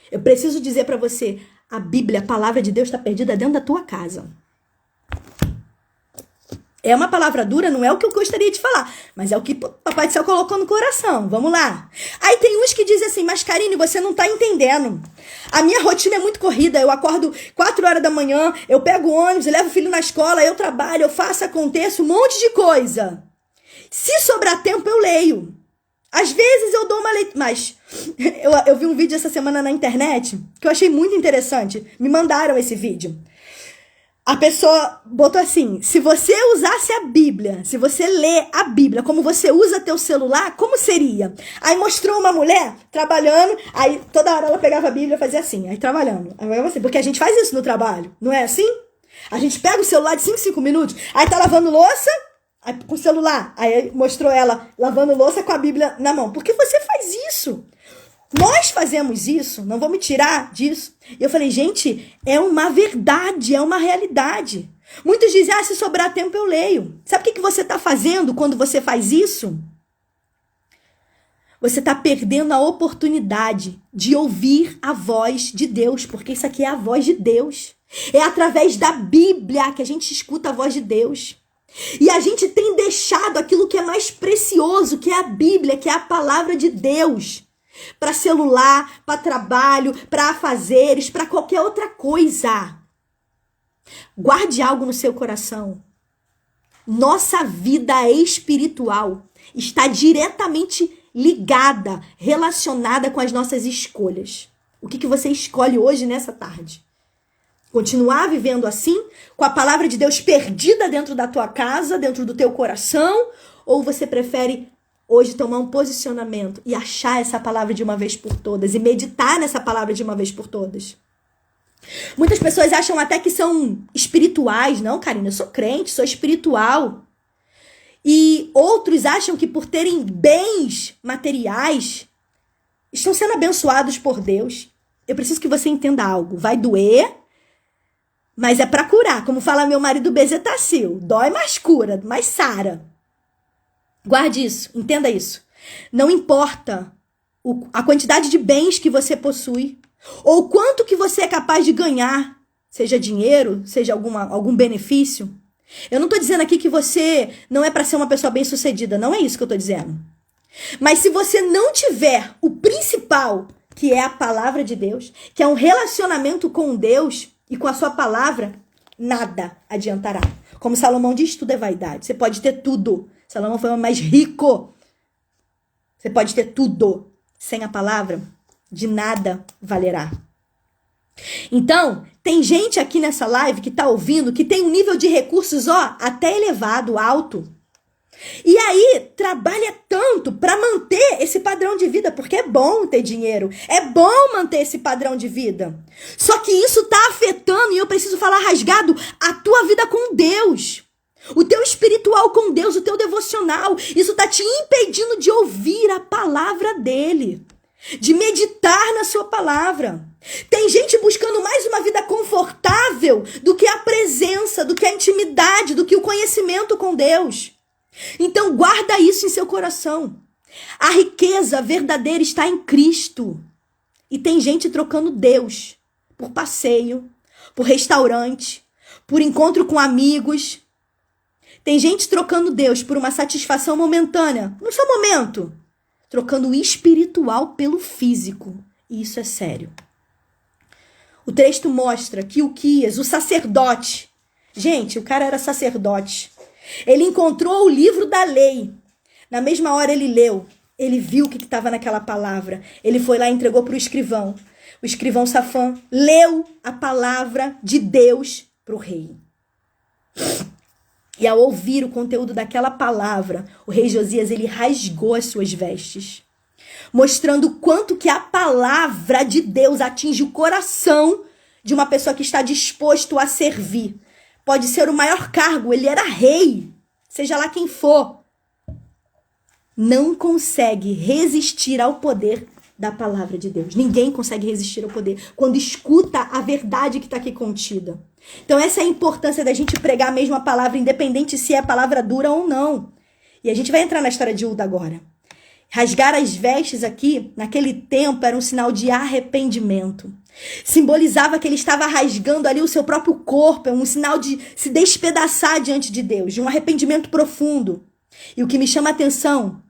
Eu preciso dizer para você, a Bíblia, a palavra de Deus está perdida dentro da tua casa. É uma palavra dura, não é o que eu gostaria de falar, mas é o que o Papai do Céu colocou no coração. Vamos lá. Aí tem uns que dizem assim, mas Karine, você não tá entendendo. A minha rotina é muito corrida, eu acordo 4 horas da manhã, eu pego o ônibus, eu levo o filho na escola, eu trabalho, eu faço, aconteço, um monte de coisa. Se sobrar tempo, eu leio. Às vezes eu dou uma leitura, mas eu vi um vídeo essa semana na internet que eu achei muito interessante. Me mandaram esse vídeo. A pessoa botou assim, se você usasse a Bíblia, se você lê a Bíblia como você usa teu celular, como seria? Aí mostrou uma mulher trabalhando, aí toda hora ela pegava a Bíblia e fazia assim, aí trabalhando. Aí assim, porque a gente faz isso no trabalho, não é assim? A gente pega o celular de 5 minutos, aí tá lavando louça, aí, com o celular, aí mostrou ela lavando louça com a Bíblia na mão. Por que você faz isso? Nós fazemos isso, não vou me tirar disso. E eu falei, gente, é uma verdade, é uma realidade. Muitos dizem, se sobrar tempo eu leio. Sabe o que você está fazendo quando você faz isso? Você está perdendo a oportunidade de ouvir a voz de Deus, porque isso aqui é a voz de Deus. É através da Bíblia que a gente escuta a voz de Deus. E a gente tem deixado aquilo que é mais precioso, que é a Bíblia, que é a palavra de Deus, para celular, para trabalho, para afazeres, para qualquer outra coisa. Guarde algo no seu coração. Nossa vida espiritual está diretamente ligada, relacionada com as nossas escolhas. O que você escolhe hoje, nessa tarde? Continuar vivendo assim, com a palavra de Deus perdida dentro da tua casa, dentro do teu coração, ou você prefere hoje tomar um posicionamento e achar essa palavra de uma vez por todas e meditar nessa palavra de uma vez por todas? Muitas pessoas acham até que são espirituais. Não, Karina, eu sou crente, sou espiritual. E outros acham que por terem bens materiais estão sendo abençoados por Deus. Eu preciso que você entenda algo. Vai doer, mas é para curar. Como fala meu marido Bezetacil. Dói, mas cura, mas sara. Guarde isso, entenda isso. Não importa a quantidade de bens que você possui, ou quanto que você é capaz de ganhar, seja dinheiro, seja algum benefício. Eu não estou dizendo aqui que você não é para ser uma pessoa bem-sucedida, não é isso que eu estou dizendo. Mas se você não tiver o principal, que é a palavra de Deus, que é um relacionamento com Deus e com a sua palavra, nada adiantará. Como Salomão diz, tudo é vaidade. Você pode ter tudo. Salomão foi o homem mais rico. Você pode ter tudo. Sem a palavra, de nada valerá. Então, tem gente aqui nessa live que tá ouvindo, que tem um nível de recursos, até elevado, alto. E aí, trabalha tanto para manter esse padrão de vida, porque é bom ter dinheiro, é bom manter esse padrão de vida. Só que isso tá afetando, e eu preciso falar rasgado, a tua vida com Deus. O teu espiritual com Deus, o teu devocional. Isso tá te impedindo de ouvir a palavra dele, de meditar na sua palavra. Tem gente buscando mais uma vida confortável do que a presença, do que a intimidade, do que o conhecimento com Deus. Então guarda isso em seu coração. A riqueza verdadeira está em Cristo. E tem gente trocando Deus por passeio, por restaurante, por encontro com amigos. Tem gente trocando Deus por uma satisfação momentânea, no seu momento, trocando o espiritual pelo físico. E isso é sério. O texto mostra que Uquias, o sacerdote, gente, o cara era sacerdote. Ele encontrou o livro da lei. Na mesma hora ele leu. Ele viu o que estava naquela palavra. Ele foi lá e entregou para o escrivão. O escrivão Safã leu a palavra de Deus para o rei. E ao ouvir o conteúdo daquela palavra, o rei Josias, ele rasgou as suas vestes, mostrando o quanto que a palavra de Deus atinge o coração de uma pessoa que está disposto a servir. Pode ser o maior cargo, ele era rei, seja lá quem for. Não consegue resistir ao poder da palavra de Deus. Ninguém consegue resistir ao poder quando escuta a verdade que está aqui contida. Então essa é a importância da gente pregar mesmo a palavra, independente se é palavra dura ou não. E a gente vai entrar na história de Uda agora. Rasgar as vestes aqui, naquele tempo, era um sinal de arrependimento. Simbolizava que ele estava rasgando ali o seu próprio corpo, é um sinal de se despedaçar diante de Deus, de um arrependimento profundo. E o que me chama a atenção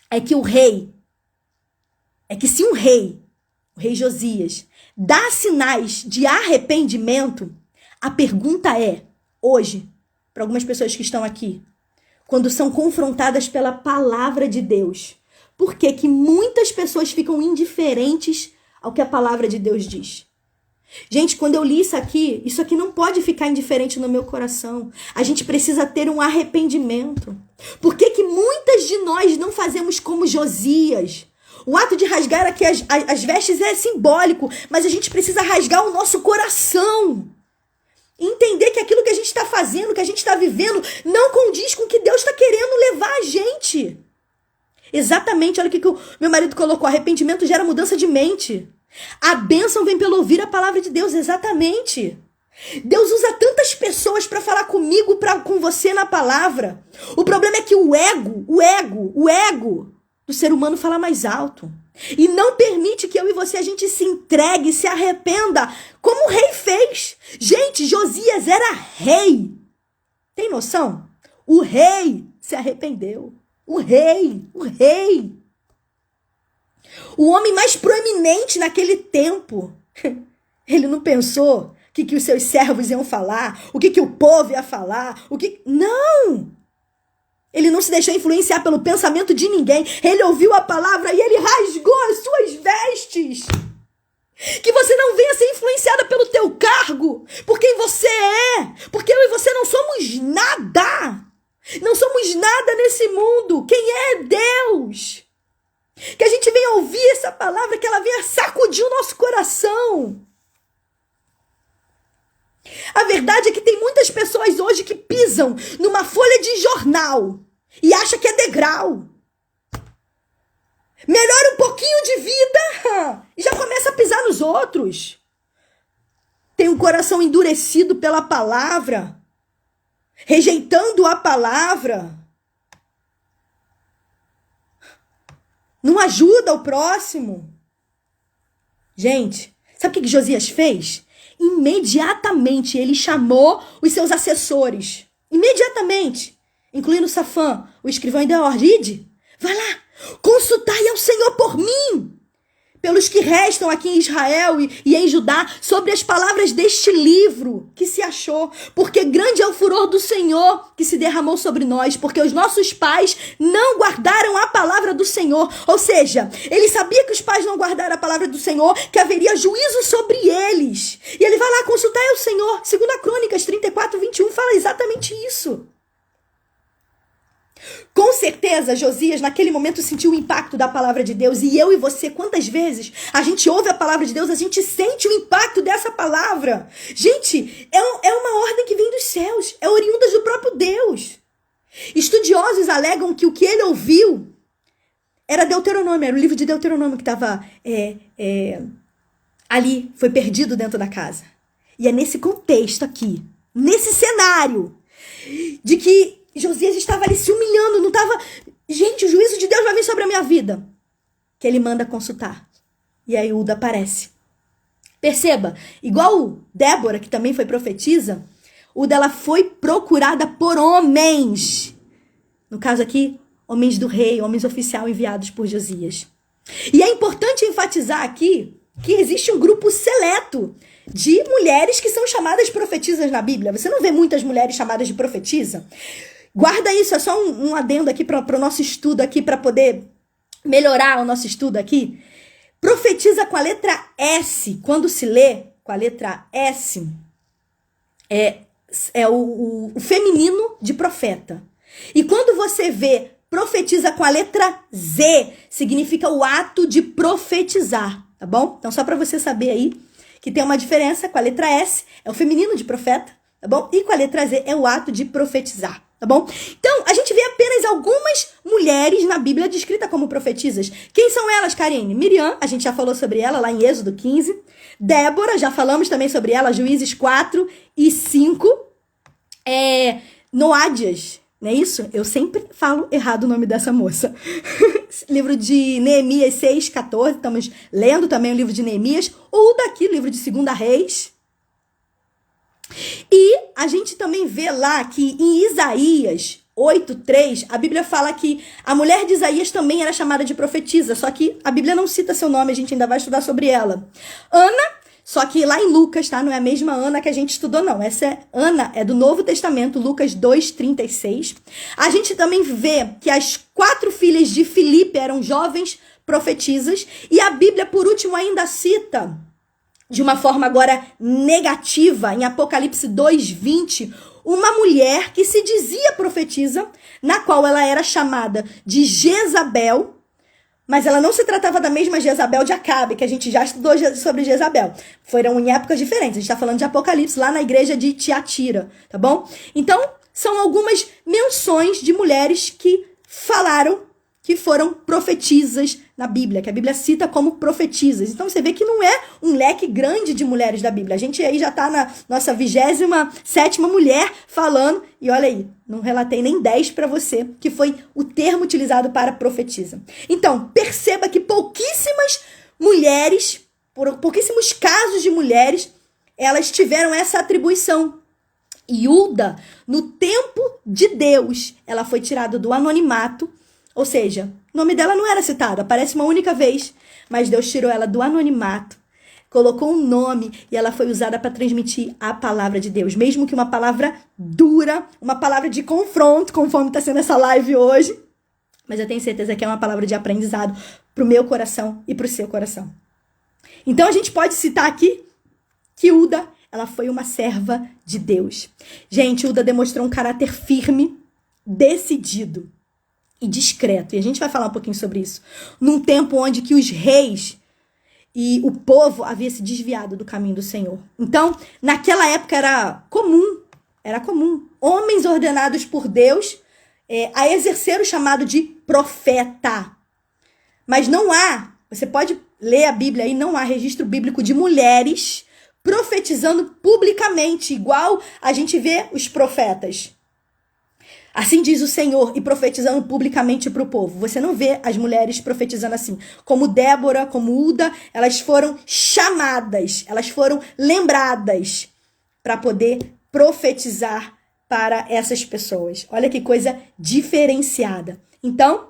é que se um rei, o rei Josias, dá sinais de arrependimento, a pergunta é, hoje, para algumas pessoas que estão aqui, quando são confrontadas pela palavra de Deus, por que que muitas pessoas ficam indiferentes ao que a palavra de Deus diz? Gente, quando eu li isso aqui não pode ficar indiferente no meu coração. A gente precisa ter um arrependimento. Por que que muitas de nós não fazemos como Josias? O ato de rasgar aqui as vestes é simbólico, mas a gente precisa rasgar o nosso coração. Entender que aquilo que a gente está fazendo, que a gente está vivendo, não condiz com o que Deus está querendo levar a gente. Exatamente, olha o que o meu marido colocou. Arrependimento gera mudança de mente. A bênção vem pelo ouvir a palavra de Deus, exatamente. Deus usa tantas pessoas para falar comigo, com você na palavra. O problema é que o ego do ser humano fala mais alto. E não permite que eu e você, a gente se entregue, se arrependa, como o rei fez. Gente, Josias era rei. Tem noção? O rei se arrependeu. O rei. O homem mais proeminente naquele tempo. Ele não pensou o que os seus servos iam falar, o que o povo ia falar, Não! Ele não se deixou influenciar pelo pensamento de ninguém. Ele ouviu a palavra e ele rasgou as suas vestes. Que você não venha ser influenciada pelo teu cargo, por quem você é. Porque eu e você não somos nada. Não somos nada nesse mundo. Quem é Deus? Que a gente venha ouvir essa palavra, que ela venha sacudir o nosso coração. A verdade é que tem muitas pessoas hoje que pisam numa folha de jornal e acham que é degrau. Melhora um pouquinho de vida e já começa a pisar nos outros. Tem um coração endurecido pela palavra, rejeitando a palavra. Não ajuda o próximo. Gente, sabe o que Josias fez? Imediatamente ele chamou os seus assessores. Imediatamente. Incluindo Safã, o escrivão e Deordide. Vai lá, consultai ao Senhor por mim. Pelos que restam aqui em Israel e em Judá, sobre as palavras deste livro que se achou. Porque grande é o furor do Senhor que se derramou sobre nós, porque os nossos pais não guardaram a palavra do Senhor. Ou seja, ele sabia que os pais não guardaram a palavra do Senhor, que haveria juízo sobre eles. E ele vai lá consultar ao Senhor. 2 Crônicas 34:21 fala exatamente isso. Com certeza, Josias, naquele momento, sentiu o impacto da palavra de Deus. E eu e você, quantas vezes a gente ouve a palavra de Deus, a gente sente o impacto dessa palavra. Gente, é uma ordem que vem dos céus, é oriunda do próprio Deus. Estudiosos alegam que o que ele ouviu era Deuteronômio, era o livro de Deuteronômio que estava ali, foi perdido dentro da casa. E é nesse contexto aqui, nesse cenário, de que Josias estava ali se humilhando, não estava... Gente, o juízo de Deus vai vir sobre a minha vida. Que ele manda consultar. E aí Uda aparece. Perceba, igual Débora, que também foi profetisa, Uda, ela foi procurada por homens. No caso aqui, homens do rei, homens oficiais enviados por Josias. E é importante enfatizar aqui que existe um grupo seleto de mulheres que são chamadas profetisas na Bíblia. Você não vê muitas mulheres chamadas de profetisa? Guarda isso, é só um adendo aqui para o nosso estudo aqui, para poder melhorar o nosso estudo aqui. Profetiza com a letra S, quando se lê com a letra S, é o feminino de profeta. E quando você vê profetiza com a letra Z, significa o ato de profetizar, tá bom? Então, só para você saber aí que tem uma diferença, com a letra S é o feminino de profeta, tá bom? E com a letra Z é o ato de profetizar. Tá bom? Então, a gente vê apenas algumas mulheres na Bíblia descritas como profetisas. Quem são elas, Karine? Miriam, a gente já falou sobre ela lá em Êxodo 15. Débora, já falamos também sobre ela, Juízes 4 e 5. Noádias, não é isso? Eu sempre falo errado o nome dessa moça. Livro de Neemias 6:14, estamos lendo também o livro de Neemias. Ou daqui, livro de 2 Reis. E a gente também vê lá que em Isaías 8:3, a Bíblia fala que a mulher de Isaías também era chamada de profetisa, só que a Bíblia não cita seu nome, a gente ainda vai estudar sobre ela. Ana, só que lá em Lucas, tá? Não é a mesma Ana que a gente estudou, não. Ana é do Novo Testamento, Lucas 2:36. A gente também vê que as 4 filhas de Filipe eram jovens profetisas, e a Bíblia, por último, ainda cita de uma forma agora negativa, em Apocalipse 2:20, uma mulher que se dizia profetisa, na qual ela era chamada de Jezabel, mas ela não se tratava da mesma Jezabel de Acabe, que a gente já estudou sobre Jezabel. Foram em épocas diferentes, a gente está falando de Apocalipse, lá na igreja de Tiatira, tá bom? Então, são algumas menções de mulheres que falaram que foram profetisas na Bíblia, que a Bíblia cita como profetisas. Então, você vê que não é um leque grande de mulheres da Bíblia. A gente aí já está na nossa 27ª mulher falando, e olha aí, não relatei nem 10 para você, que foi o termo utilizado para profetisa. Então, perceba que pouquíssimas mulheres, pouquíssimos casos de mulheres, elas tiveram essa atribuição. E Uda, no tempo de Deus, ela foi tirada do anonimato. Ou seja, o nome dela não era citado, aparece uma única vez, mas Deus tirou ela do anonimato, colocou um nome e ela foi usada para transmitir a palavra de Deus. Mesmo que uma palavra dura, uma palavra de confronto, conforme está sendo essa live hoje, mas eu tenho certeza que é uma palavra de aprendizado para o meu coração e para o seu coração. Então a gente pode citar aqui que Uda, ela foi uma serva de Deus. Gente, Uda demonstrou um caráter firme, decidido e discreto. E a gente vai falar um pouquinho sobre isso. Num tempo onde que os reis e o povo havia se desviado do caminho do Senhor. Então, naquela época era comum homens ordenados por Deus a exercer o chamado de profeta. Mas não há, você pode ler a Bíblia aí, não há registro bíblico de mulheres profetizando publicamente, igual a gente vê os profetas. Assim diz o Senhor, e profetizando publicamente para o povo. Você não vê as mulheres profetizando assim. Como Débora, como Uda, elas foram chamadas, elas foram lembradas para poder profetizar para essas pessoas. Olha que coisa diferenciada. Então,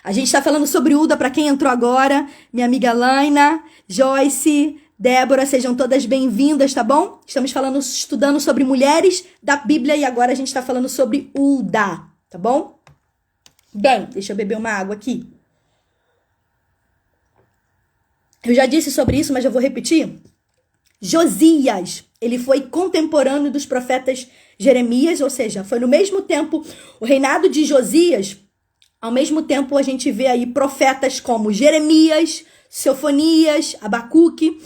a gente está falando sobre Uda para quem entrou agora. Minha amiga Laina, Joyce, Débora, sejam todas bem-vindas, tá bom? Estamos estudando sobre mulheres da Bíblia e agora a gente está falando sobre Uda, tá bom? Bem, deixa eu beber uma água aqui. Eu já disse sobre isso, mas eu vou repetir. Josias, ele foi contemporâneo dos profetas Jeremias, ou seja, foi no mesmo tempo, o reinado de Josias, ao mesmo tempo a gente vê aí profetas como Jeremias, Sofonias, Abacuque,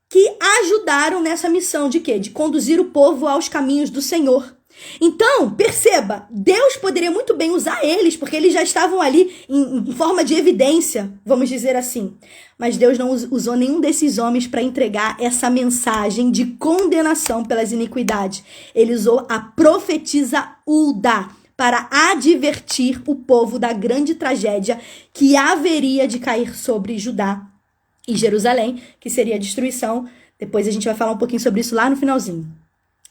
que ajudaram nessa missão de quê? De conduzir o povo aos caminhos do Senhor. Então, perceba, Deus poderia muito bem usar eles, porque eles já estavam ali em forma de evidência, vamos dizer assim. Mas Deus não usou nenhum desses homens para entregar essa mensagem de condenação pelas iniquidades. Ele usou a profetisa Uda para advertir o povo da grande tragédia que haveria de cair sobre Judá e Jerusalém, que seria a destruição. Depois a gente vai falar um pouquinho sobre isso lá no finalzinho.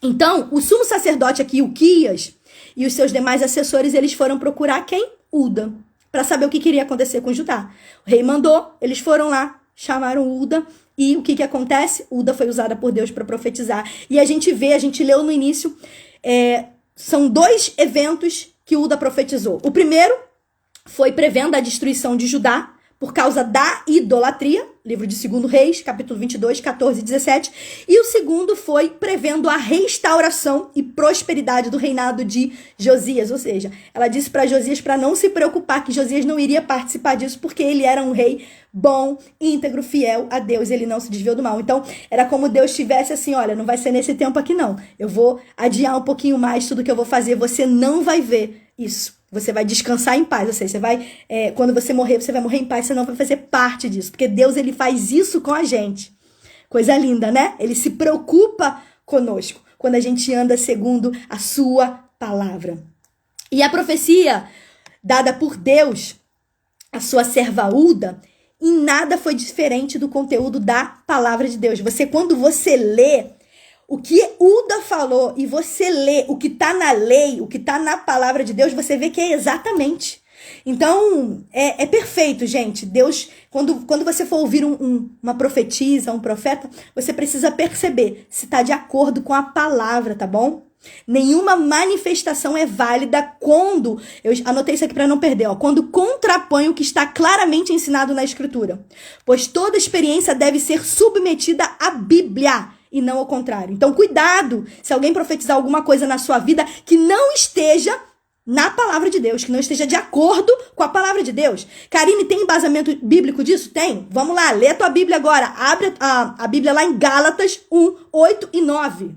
Então, o sumo sacerdote aqui, Uquias, e os seus demais assessores, eles foram procurar quem? Uda, para saber o que queria acontecer com Judá. O rei mandou, eles foram lá, chamaram Uda, e o que acontece? Uda foi usada por Deus para profetizar. E a gente leu no início, são 2 eventos que Uda profetizou. O primeiro foi prevendo a destruição de Judá, por causa da idolatria, livro de 2 Reis, capítulo 22, 14 e 17. E o segundo foi prevendo a restauração e prosperidade do reinado de Josias. Ou seja, ela disse para Josias para não se preocupar, que Josias não iria participar disso, porque ele era um rei bom, íntegro, fiel a Deus. Ele não se desviou do mal. Então, era como Deus tivesse assim, olha, não vai ser nesse tempo aqui não. Eu vou adiar um pouquinho mais tudo que eu vou fazer. Você não vai ver isso. Você vai descansar em paz, ou seja, você vai, quando você morrer, você vai morrer em paz, você não vai fazer parte disso, porque Deus, ele faz isso com a gente. Coisa linda, né? Ele se preocupa conosco, quando a gente anda segundo a sua palavra. E a profecia dada por Deus, a sua serva Uda, em nada foi diferente do conteúdo da palavra de Deus. Quando você lê o que Uda falou e você lê o que está na lei, o que está na palavra de Deus, você vê que é exatamente. Então, é perfeito, gente. Deus, quando você for ouvir uma profetisa, um profeta, você precisa perceber se está de acordo com a palavra, tá bom? Nenhuma manifestação é válida quando, eu anotei isso aqui para não perder, quando contrapõe o que está claramente ensinado na Escritura. Pois toda experiência deve ser submetida à Bíblia, e não ao contrário. Então, cuidado se alguém profetizar alguma coisa na sua vida que não esteja na palavra de Deus, que não esteja de acordo com a palavra de Deus. Karine, tem embasamento bíblico disso? Tem. Vamos lá, lê a tua Bíblia agora. Abre a Bíblia lá em Gálatas 1, 8 e 9.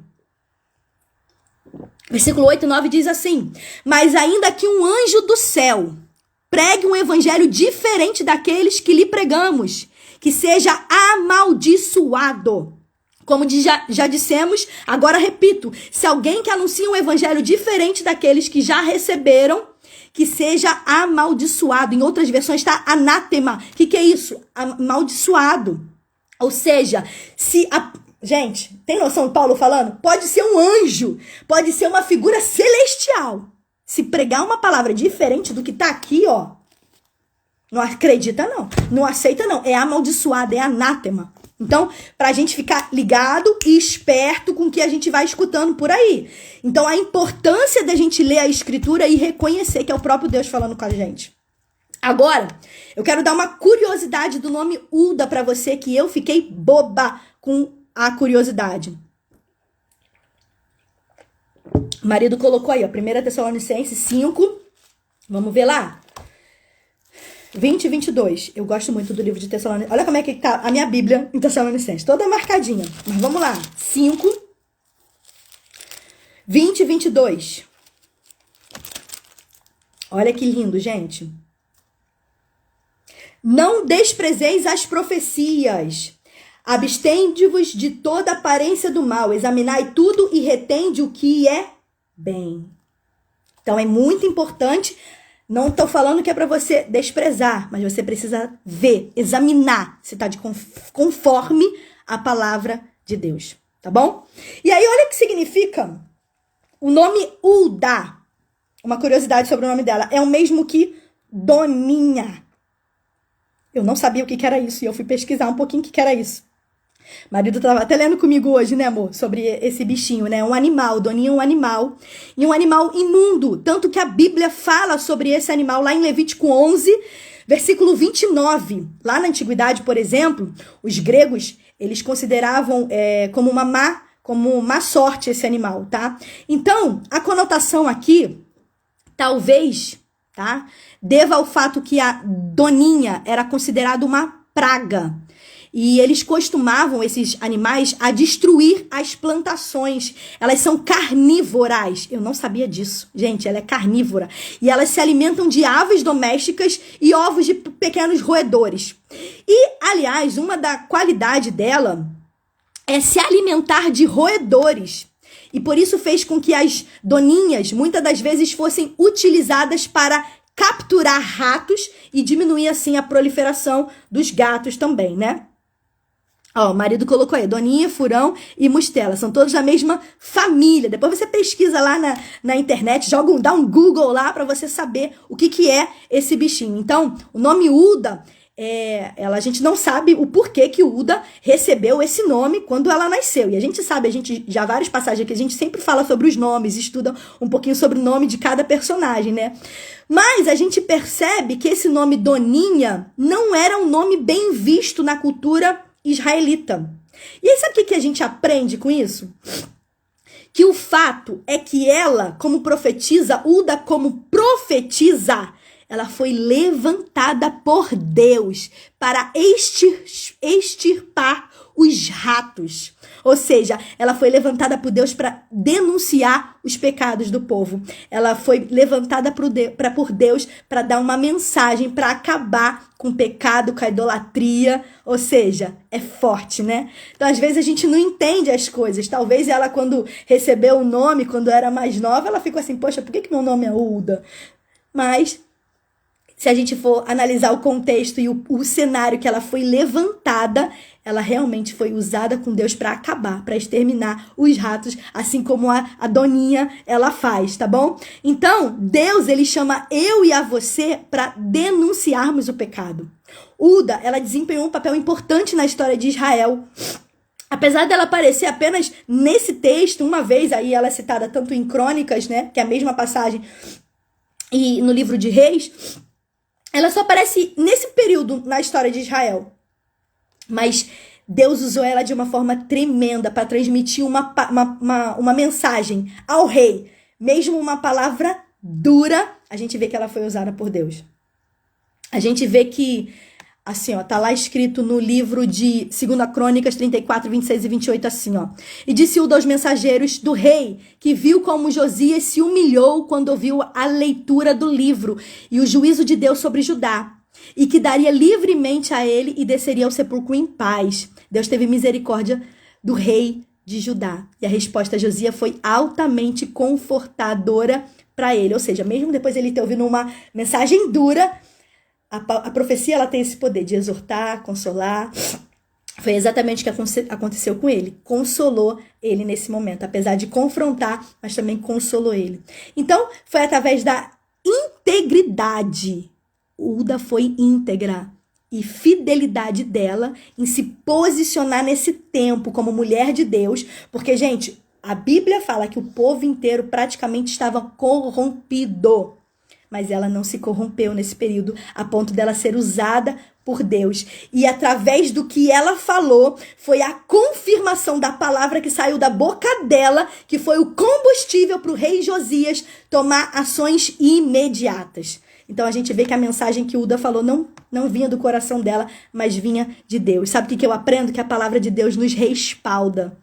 Versículo 8 e 9 diz assim: mas ainda que um anjo do céu pregue um evangelho diferente daqueles que lhe pregamos, que seja amaldiçoado. Como já dissemos, agora repito, se alguém que anuncia um evangelho diferente daqueles que já receberam, que seja amaldiçoado. Em outras versões está anátema. O que é isso? Amaldiçoado. Ou seja, gente, tem noção do Paulo falando? Pode ser um anjo, pode ser uma figura celestial. Se pregar uma palavra diferente do que está aqui, não acredita não, não aceita não, é amaldiçoado, é anátema. Então, para a gente ficar ligado e esperto com o que a gente vai escutando por aí. Então, a importância da gente ler a Escritura e reconhecer que é o próprio Deus falando com a gente. Agora, eu quero dar uma curiosidade do nome Hulda para você, que eu fiquei boba com a curiosidade. O marido colocou aí, ó, 1 Tessalonicenses 5, vamos ver lá. 20 e 22. Eu gosto muito do livro de Tessalonicenses. Olha como é que tá a minha Bíblia em Tessalonicenses, toda marcadinha. Mas vamos lá. 5, 20 e 22. Olha que lindo, gente. Não desprezeis as profecias. Abstende-vos de toda aparência do mal. Examinai tudo e retende o que é bem. Então é muito importante. Não estou falando que é para você desprezar, mas você precisa ver, examinar se está conforme a palavra de Deus, tá bom? E aí, olha o que significa o nome Hulda. Uma curiosidade sobre o nome dela. É o mesmo que Doninha. Eu não sabia o que era isso e eu fui pesquisar um pouquinho o que era isso. O marido estava até lendo comigo hoje, né, amor? Sobre esse bichinho, né? Um animal, Doninha é um animal. E um animal imundo. Tanto que a Bíblia fala sobre esse animal lá em Levítico 11, versículo 29. Lá na Antiguidade, por exemplo, os gregos, eles consideravam como má sorte esse animal, tá? Então, a conotação aqui, talvez, tá? Deva ao fato que a Doninha era considerada uma praga. E eles costumavam, esses animais, a destruir as plantações. Elas são carnívoras. Eu não sabia disso. Gente, ela é carnívora. E elas se alimentam de aves domésticas e ovos de pequenos roedores. E, aliás, uma da qualidade dela é se alimentar de roedores. E por isso fez com que as doninhas, muitas das vezes, fossem utilizadas para capturar ratos e diminuir, assim, a proliferação dos gatos também, né? Ó, o marido colocou aí, Doninha, Furão e Mustela. São todos da mesma família. Depois você pesquisa lá na internet, dá um Google lá para você saber o que é esse bichinho. Então, o nome Hulda, a gente não sabe o porquê que Hulda recebeu esse nome quando ela nasceu. E a gente sabe, já várias passagens aqui, a gente sempre fala sobre os nomes, estuda um pouquinho sobre o nome de cada personagem, né? Mas a gente percebe que esse nome Doninha não era um nome bem visto na cultura israelita. E aí, sabe o que a gente aprende com isso? Que o fato é que ela, como profetisa, Hulda como profetisa, ela foi levantada por Deus para extirpar os ratos. Ou seja, ela foi levantada por Deus para denunciar os pecados do povo. Ela foi levantada por Deus para dar uma mensagem, para acabar com o pecado, com a idolatria. Ou seja, é forte, né? Então, às vezes, a gente não entende as coisas. Talvez ela, quando recebeu o nome, quando era mais nova, ela ficou assim, poxa, por que meu nome é Hulda? Mas se a gente for analisar o contexto e o cenário que ela foi levantada, ela realmente foi usada com Deus para acabar, para exterminar os ratos, assim como a Doninha ela faz, tá bom? Então, Deus, ele chama eu e a você para denunciarmos o pecado. Hulda, ela desempenhou um papel importante na história de Israel. Apesar dela aparecer apenas nesse texto, uma vez, aí ela é citada tanto em Crônicas, né, que é a mesma passagem, e no livro de Reis, ela só aparece nesse período na história de Israel. Mas Deus usou ela de uma forma tremenda para transmitir uma mensagem ao rei. Mesmo uma palavra dura, a gente vê que ela foi usada por Deus. A gente vê que, assim, ó, tá lá escrito no livro de 2 Crônicas 34, 26 e 28, assim, ó. E disse Hulda aos mensageiros do rei, que viu como Josias se humilhou quando ouviu a leitura do livro e o juízo de Deus sobre Judá, e que daria livremente a ele e desceria ao sepulcro em paz. Deus teve misericórdia do rei de Judá. E a resposta a Josias foi altamente confortadora para ele. Ou seja, mesmo depois de ele ter ouvido uma mensagem dura, a profecia ela tem esse poder de exortar, consolar. Foi exatamente o que aconteceu com ele. Consolou ele nesse momento. Apesar de confrontar, mas também consolou ele. Então, foi através da integridade. Hulda foi íntegra. E fidelidade dela em se posicionar nesse tempo como mulher de Deus. Porque, gente, a Bíblia fala que o povo inteiro praticamente estava corrompido. mas ela não se corrompeu nesse período a ponto dela ser usada por Deus. E através do que ela falou, foi a confirmação da palavra que saiu da boca dela, que foi o combustível para o rei Josias tomar ações imediatas. Então a gente vê que a mensagem que Uda falou não vinha do coração dela, mas vinha de Deus. Sabe o que eu aprendo? Que a palavra de Deus nos respalda.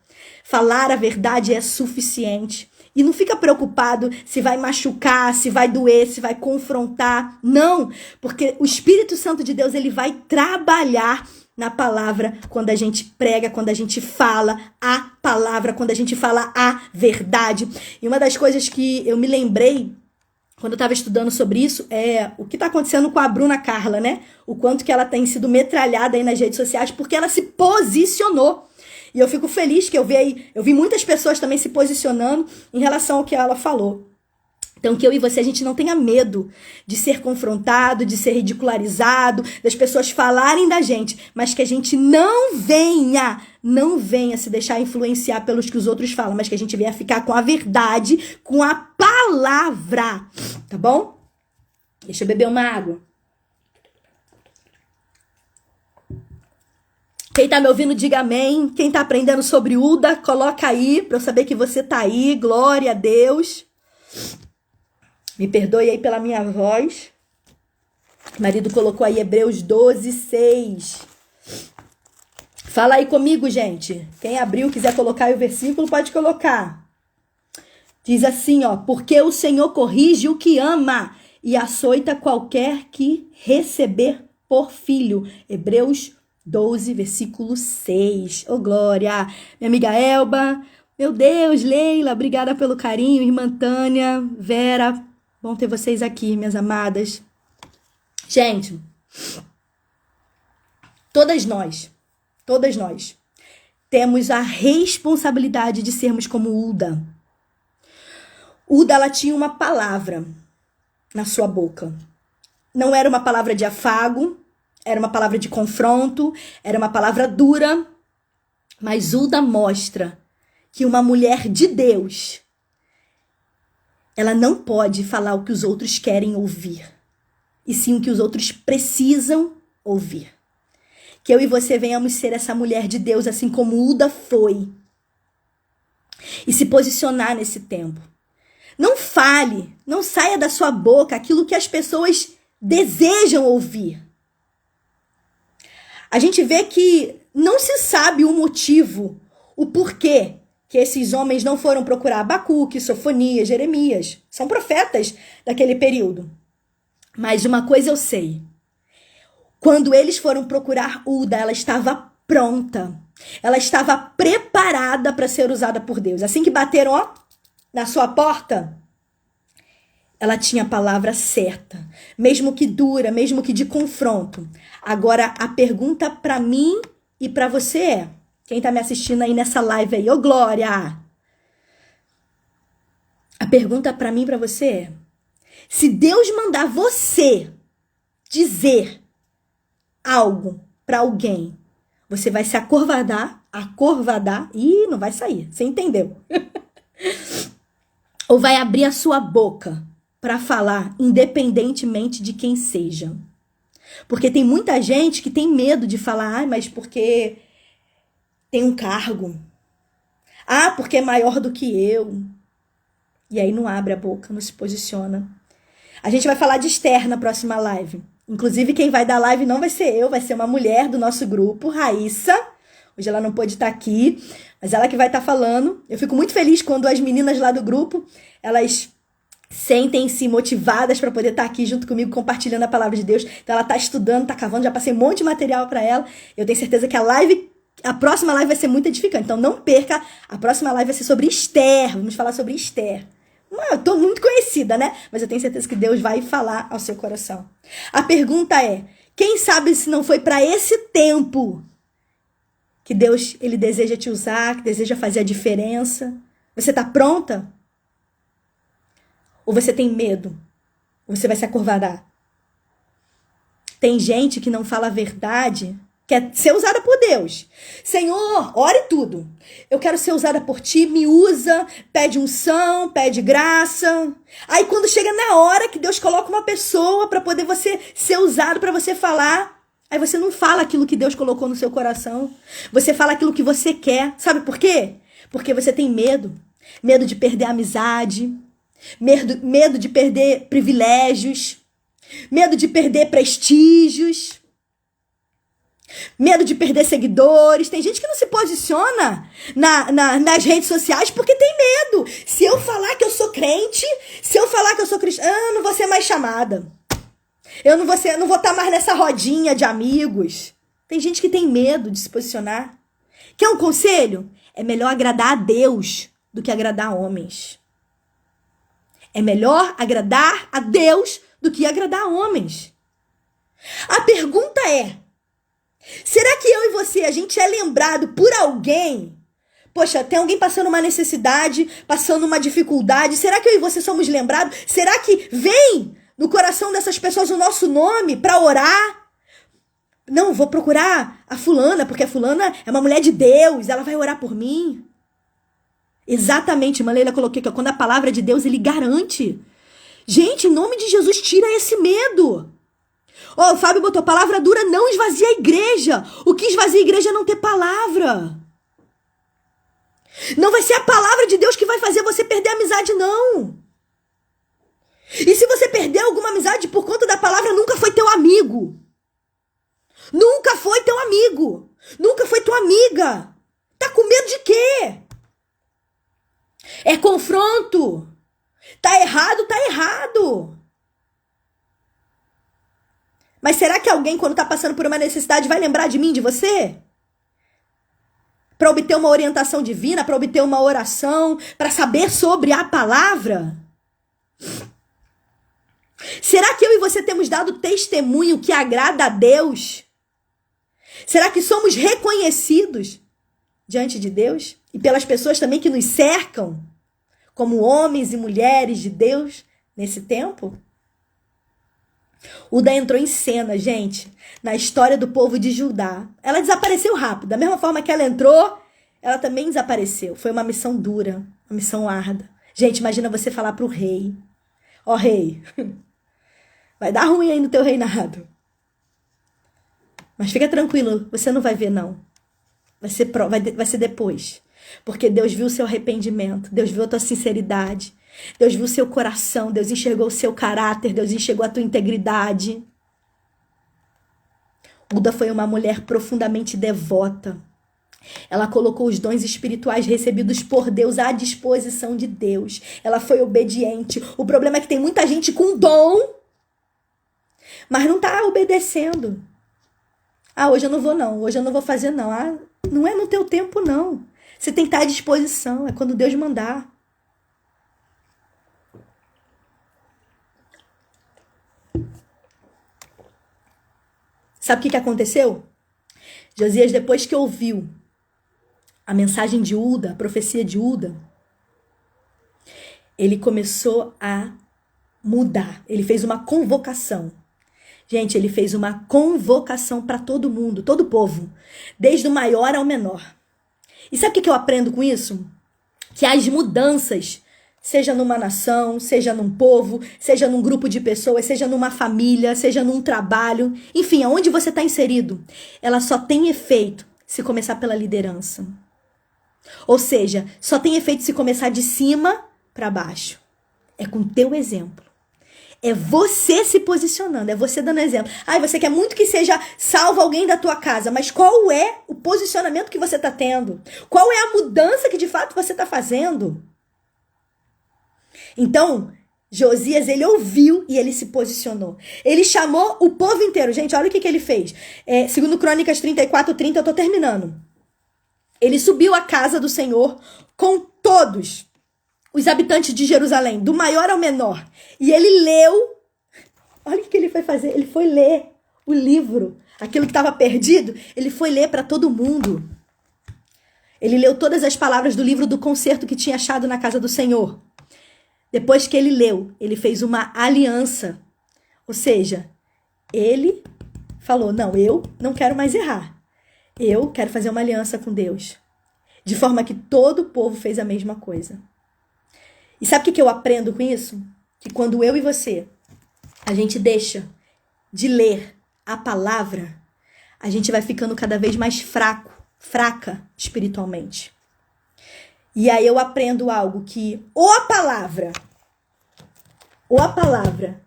Falar a verdade é suficiente. E não fica preocupado se vai machucar, se vai doer, se vai confrontar. Não, porque o Espírito Santo de Deus, ele vai trabalhar na palavra quando a gente prega, quando a gente fala a palavra, quando a gente fala a verdade. E uma das coisas que eu me lembrei quando eu estava estudando sobre isso é o que está acontecendo com a Bruna Carla, né? O quanto que ela tem sido metralhada aí nas redes sociais porque ela se posicionou. E eu fico feliz que eu vi muitas pessoas também se posicionando em relação ao que ela falou. Então, que eu e você, a gente não tenha medo de ser confrontado, de ser ridicularizado, das pessoas falarem da gente, mas que a gente não venha se deixar influenciar pelos que os outros falam, mas que a gente venha ficar com a verdade, com a palavra, tá bom? Deixa eu beber uma água. Quem tá me ouvindo, diga amém. Quem tá aprendendo sobre Uda, coloca aí, pra eu saber que você tá aí. Glória a Deus. Me perdoe aí pela minha voz. O marido colocou aí Hebreus 12, 6. Fala aí comigo, gente. Quem abriu, quiser colocar aí o versículo, pode colocar. Diz assim, ó. Porque o Senhor corrige o que ama e açoita qualquer que receber por filho. Hebreus 12, versículo 6. Ô, glória! Minha amiga Elba, meu Deus, Leila, obrigada pelo carinho. Irmã Tânia, Vera, bom ter vocês aqui, minhas amadas. Gente, todas nós temos a responsabilidade de sermos como Uda. Uda, ela tinha uma palavra na sua boca. Não era uma palavra de afago, era uma palavra de confronto, era uma palavra dura, mas Uda mostra que uma mulher de Deus, ela não pode falar o que os outros querem ouvir, e sim o que os outros precisam ouvir. Que eu e você venhamos ser essa mulher de Deus, assim como Uda foi, e se posicionar nesse tempo. Não fale, não saia da sua boca aquilo que as pessoas desejam ouvir. A gente vê que não se sabe o motivo, o porquê que esses homens não foram procurar Abacuque, Sofonias, Jeremias. São profetas daquele período. Mas uma coisa eu sei. Quando eles foram procurar Uda, ela estava pronta. Ela estava preparada para ser usada por Deus. Assim que bateram, ó, na sua porta, ela tinha a palavra certa, mesmo que dura, mesmo que de confronto. Agora, a pergunta para mim e para você é, quem tá me assistindo aí nessa live aí, ô Glória! A pergunta para mim e para você é, se Deus mandar você dizer algo para alguém, você vai se acovardar, e não vai sair, você entendeu? Ou vai abrir a sua boca para falar, independentemente de quem seja. Porque tem muita gente que tem medo de falar, mas porque tem um cargo. Porque é maior do que eu. E aí não abre a boca, não se posiciona. A gente vai falar de Esther na próxima live. Inclusive, quem vai dar live não vai ser eu, vai ser uma mulher do nosso grupo, Raíssa. Hoje ela não pôde estar aqui, mas ela que vai estar falando. Eu fico muito feliz quando as meninas lá do grupo, elas sentem-se motivadas para poder estar aqui junto comigo, compartilhando a palavra de Deus. Então ela está estudando, está cavando, já passei um monte de material para ela. Eu tenho certeza que a próxima live vai ser muito edificante. Então não perca, a próxima live vai ser sobre Esther. Vamos falar sobre Esther. Eu tô muito conhecida, né? Mas eu tenho certeza que Deus vai falar ao seu coração. A pergunta é, quem sabe se não foi para esse tempo que Deus, ele deseja te usar, que deseja fazer a diferença? Você tá pronta? Ou você tem medo? Ou você vai se acovardar? Tem gente que não fala a verdade, quer ser usada por Deus. Senhor, ore tudo. Eu quero ser usada por ti, me usa, pede unção, pede graça. Aí quando chega na hora que Deus coloca uma pessoa para poder você ser usado, para você falar, aí você não fala aquilo que Deus colocou no seu coração. Você fala aquilo que você quer. Sabe por quê? Porque você tem medo. Medo de perder a amizade. Medo de perder privilégios. Medo de perder prestígios. Medo de perder seguidores. Tem gente que não se posiciona nas redes sociais porque tem medo. Se eu falar que eu sou crente, se eu falar que eu sou cristã, eu não vou ser mais chamada. Eu não vou estar mais nessa rodinha de amigos. Tem gente que tem medo de se posicionar. Quer um conselho? É melhor agradar a Deus do que agradar a homens. É melhor agradar a Deus do que agradar a homens. A pergunta é, será que eu e você, a gente é lembrado por alguém? Poxa, tem alguém passando uma necessidade, passando uma dificuldade. Será que eu e você somos lembrados? Será que vem no coração dessas pessoas o nosso nome para orar? Não, vou procurar a fulana, porque a fulana é uma mulher de Deus, ela vai orar por mim. Exatamente, Maleila coloquei que quando a palavra é de Deus, ele garante. Gente, em nome de Jesus, tira esse medo. Ó, o Fábio botou, palavra dura não esvazia a igreja. O que esvazia a igreja é não ter palavra. Não vai ser a palavra de Deus que vai fazer você perder a amizade, não. E se você perder alguma amizade por conta da palavra, nunca foi teu amigo. Nunca foi teu amigo. Nunca foi tua amiga. Tá com medo de quê? É confronto. Tá errado, tá errado. Mas será que alguém, quando tá passando por uma necessidade, vai lembrar de mim, de você? Para obter uma orientação divina, para obter uma oração, para saber sobre a palavra? Será que eu e você temos dado testemunho que agrada a Deus? Será que somos reconhecidos diante de Deus? E pelas pessoas também que nos cercam, como homens e mulheres de Deus nesse tempo? Uda entrou em cena, gente, na história do povo de Judá. Ela desapareceu rápido. Da mesma forma que ela entrou, ela também desapareceu. Foi uma missão dura, uma missão árdua. Gente, imagina você falar pro rei. Ó, rei, vai dar ruim aí no teu reinado. Mas fica tranquilo, você não vai ver, não. Vai ser depois. Porque Deus viu o seu arrependimento, Deus viu a tua sinceridade, Deus viu o seu coração, Deus enxergou o seu caráter, Deus enxergou a tua integridade. Uda foi uma mulher profundamente devota. Ela colocou os dons espirituais recebidos por Deus à disposição de Deus. Ela foi obediente. O problema é que tem muita gente com dom, mas não está obedecendo. Ah, hoje eu não vou não, hoje eu não vou fazer não. Ah, não é no teu tempo não. Você tem que estar à disposição, é quando Deus mandar. Sabe o que aconteceu? Josias, depois que ouviu a mensagem de Uda, a profecia de Uda, ele começou a mudar. Ele fez uma convocação. Gente, ele fez uma convocação para todo mundo, todo o povo, desde o maior ao menor. E sabe o que eu aprendo com isso? Que as mudanças, seja numa nação, seja num povo, seja num grupo de pessoas, seja numa família, seja num trabalho, enfim, aonde você está inserido, ela só tem efeito se começar pela liderança. Ou seja, só tem efeito se começar de cima para baixo. É com teu exemplo. É você se posicionando, é você dando exemplo. Ai, você quer muito que seja salvo alguém da tua casa, mas qual é o posicionamento que você está tendo? Qual é a mudança que de fato você está fazendo? Então, Josias, ele ouviu e ele se posicionou. Ele chamou o povo inteiro. Gente, olha o que ele fez. Segundo Crônicas 34:30, eu tô terminando. Ele subiu à casa do Senhor com todos os habitantes de Jerusalém, do maior ao menor. E ele leu, olha o que ele foi fazer, ele foi ler o livro, aquilo que estava perdido, ele foi ler para todo mundo. Ele leu todas as palavras do livro do concerto que tinha achado na casa do Senhor. Depois que ele leu, ele fez uma aliança. Ou seja, ele falou, não, eu não quero mais errar. Eu quero fazer uma aliança com Deus, de forma que todo o povo fez a mesma coisa. E sabe o que eu aprendo com isso? Que quando eu e você, a gente deixa de ler a palavra, a gente vai ficando cada vez mais fraca espiritualmente. E aí eu aprendo algo que ou a palavra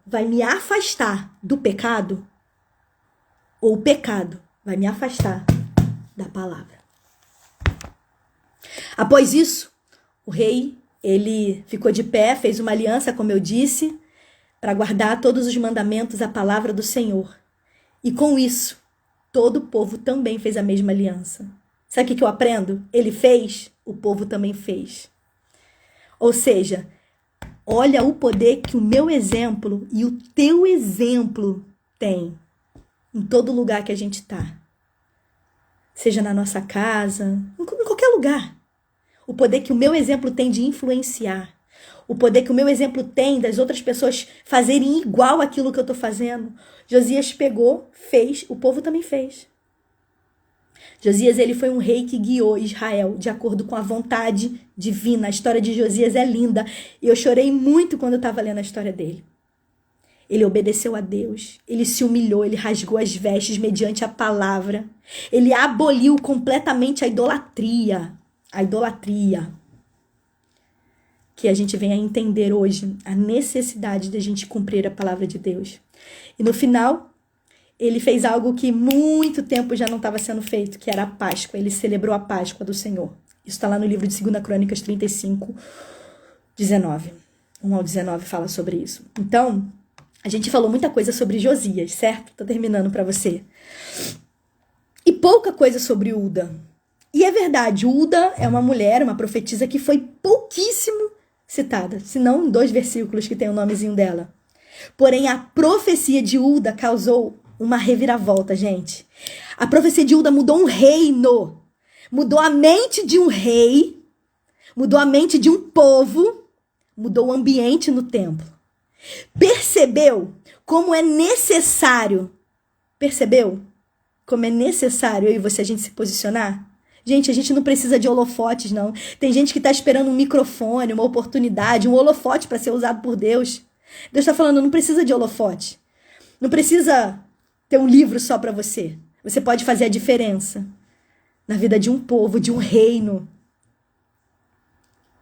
vai me afastar do pecado, ou o pecado vai me afastar da palavra. Após isso, o rei, ele ficou de pé, fez uma aliança, como eu disse, para guardar todos os mandamentos, a palavra do Senhor. E com isso, todo o povo também fez a mesma aliança. Sabe o que eu aprendo? Ele fez, o povo também fez. Ou seja, olha o poder que o meu exemplo e o teu exemplo tem em todo lugar que a gente está. Seja na nossa casa, em qualquer lugar. O poder que o meu exemplo tem de influenciar. O poder que o meu exemplo tem das outras pessoas fazerem igual aquilo que eu estou fazendo. Josias pegou, fez, o povo também fez. Josias, ele foi um rei que guiou Israel de acordo com a vontade divina. A história de Josias é linda. E eu chorei muito quando eu estava lendo a história dele. Ele obedeceu a Deus, ele se humilhou, ele rasgou as vestes mediante a palavra. Ele aboliu completamente a idolatria. A idolatria. Que a gente vem a entender hoje a necessidade de a gente cumprir a palavra de Deus. E no final, ele fez algo que muito tempo já não estava sendo feito, que era a Páscoa. Ele celebrou a Páscoa do Senhor. Isso está lá no livro de 2 Crônicas 35, 19. 1 ao 19 fala sobre isso. Então, a gente falou muita coisa sobre Josias, certo? Tô terminando para você. E pouca coisa sobre Uda. E é verdade, Uda é uma mulher, uma profetisa que foi pouquíssimo citada, se não em 2 versículos que tem o nomezinho dela. Porém, a profecia de Uda causou uma reviravolta, gente. A profecia de Uda mudou um reino, mudou a mente de um rei, mudou a mente de um povo, mudou o ambiente no templo. Percebeu como é necessário? Percebeu como é necessário eu e você a gente se posicionar? Gente, a gente não precisa de holofotes, não. Tem gente que está esperando um microfone, uma oportunidade, um holofote para ser usado por Deus. Deus está falando, não precisa de holofote. Não precisa ter um livro só para você. Você pode fazer a diferença na vida de um povo, de um reino.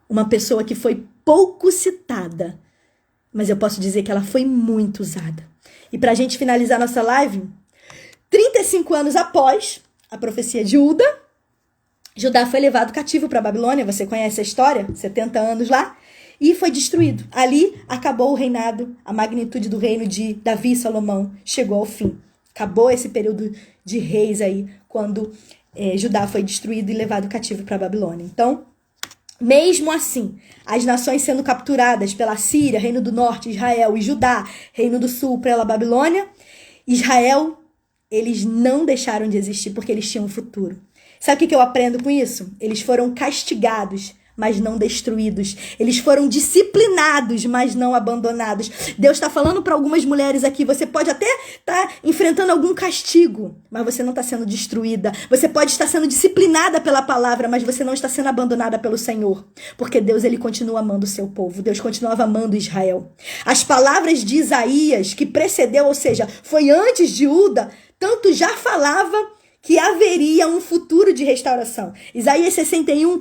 Uma pessoa que foi pouco citada, mas eu posso dizer que ela foi muito usada. E para a gente finalizar nossa live, 35 anos após a profecia de Uda, Judá foi levado cativo para a Babilônia, você conhece a história? 70 anos lá, e foi destruído. Ali acabou o reinado, a magnitude do reino de Davi e Salomão chegou ao fim. Acabou esse período de reis aí, quando Judá foi destruído e levado cativo para a Babilônia. Então, mesmo assim, as nações sendo capturadas pela Síria, Reino do Norte, Israel, e Judá, Reino do Sul, pela Babilônia, Israel, eles não deixaram de existir porque eles tinham um futuro. Sabe o que eu aprendo com isso? Eles foram castigados, mas não destruídos. Eles foram disciplinados, mas não abandonados. Deus está falando para algumas mulheres aqui, você pode até estar enfrentando algum castigo, mas você não está sendo destruída. Você pode estar sendo disciplinada pela palavra, mas você não está sendo abandonada pelo Senhor. Porque Deus, ele continua amando o seu povo. Deus continuava amando Israel. As palavras de Isaías, que precedeu, ou seja, foi antes de Uda, tanto já falava que haveria um futuro de restauração. Isaías 61,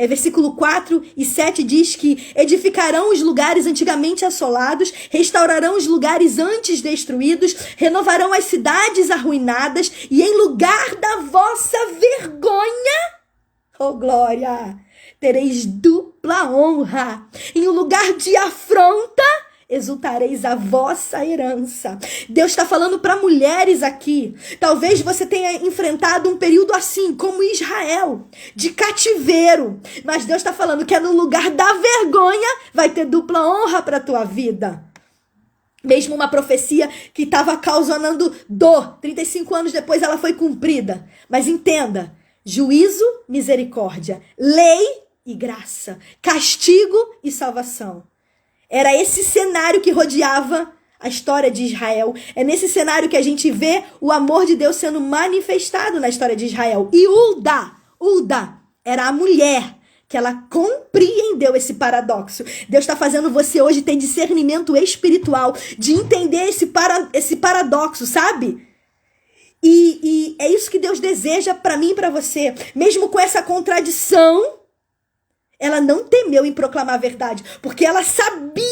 versículo 4 e 7 diz que edificarão os lugares antigamente assolados, restaurarão os lugares antes destruídos, renovarão as cidades arruinadas e em lugar da vossa vergonha, oh glória, tereis dupla honra. Em um lugar de afronta, exultareis a vossa herança. Deus está falando para mulheres aqui. Talvez você tenha enfrentado um período assim, como Israel, de cativeiro. Mas Deus está falando que é no lugar da vergonha vai ter dupla honra para a tua vida. Mesmo uma profecia que estava causando dor, 35 anos depois ela foi cumprida. Mas entenda, juízo, misericórdia, lei e graça, castigo e salvação. Era esse cenário que rodeava a história de Israel. É nesse cenário que a gente vê o amor de Deus sendo manifestado na história de Israel. E Hulda era a mulher que ela compreendeu esse paradoxo. Deus está fazendo você hoje ter discernimento espiritual, de entender esse paradoxo, sabe? E é isso que Deus deseja para mim e para você. Mesmo com essa contradição, ela não temeu em proclamar a verdade, porque ela sabia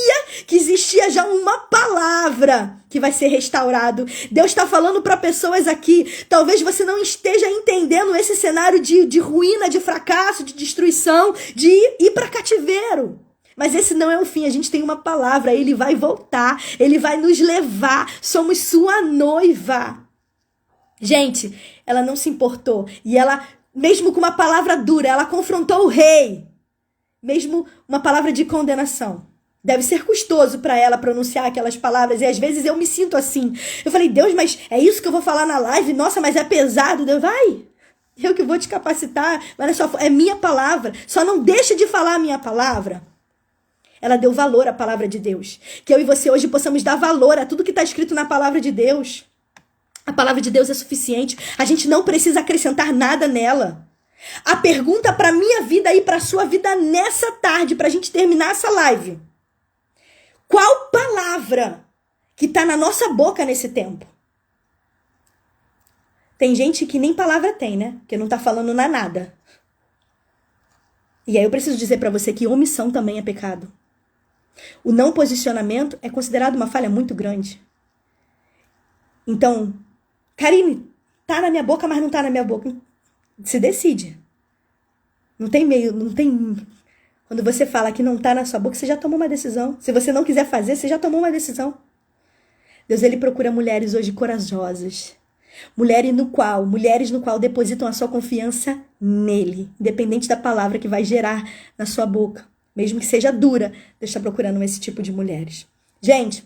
que existia já uma palavra que vai ser restaurado. Deus está falando para pessoas aqui, talvez você não esteja entendendo esse cenário de ruína, de fracasso, de destruição, de ir para cativeiro. Mas esse não é o fim, a gente tem uma palavra, ele vai voltar, ele vai nos levar, somos sua noiva. Gente, ela não se importou, e ela, mesmo com uma palavra dura, ela confrontou o rei. Mesmo uma palavra de condenação. Deve ser custoso para ela pronunciar aquelas palavras. E às vezes eu me sinto assim. Eu falei, Deus, mas é isso que eu vou falar na live? Nossa, mas é pesado. Deus, vai. Eu que vou te capacitar. Mas é minha palavra. Só não deixa de falar a minha palavra. Ela deu valor à palavra de Deus. Que eu e você hoje possamos dar valor a tudo que está escrito na palavra de Deus. A palavra de Deus é suficiente. A gente não precisa acrescentar nada nela. A pergunta para minha vida e para sua vida nessa tarde, para a gente terminar essa live. Qual palavra que está na nossa boca nesse tempo? Tem gente que nem palavra tem, né? Que não está falando nada. E aí eu preciso dizer para você que omissão também é pecado. O não posicionamento é considerado uma falha muito grande. Então, Karine, tá na minha boca, mas não tá na minha boca. Se decide. Não tem meio, não tem... Quando você fala que não tá na sua boca, você já tomou uma decisão. Se você não quiser fazer, você já tomou uma decisão. Deus, ele procura mulheres hoje corajosas. Mulheres no qual depositam a sua confiança nele. Independente da palavra que vai gerar na sua boca. Mesmo que seja dura, Deus está procurando esse tipo de mulheres. Gente,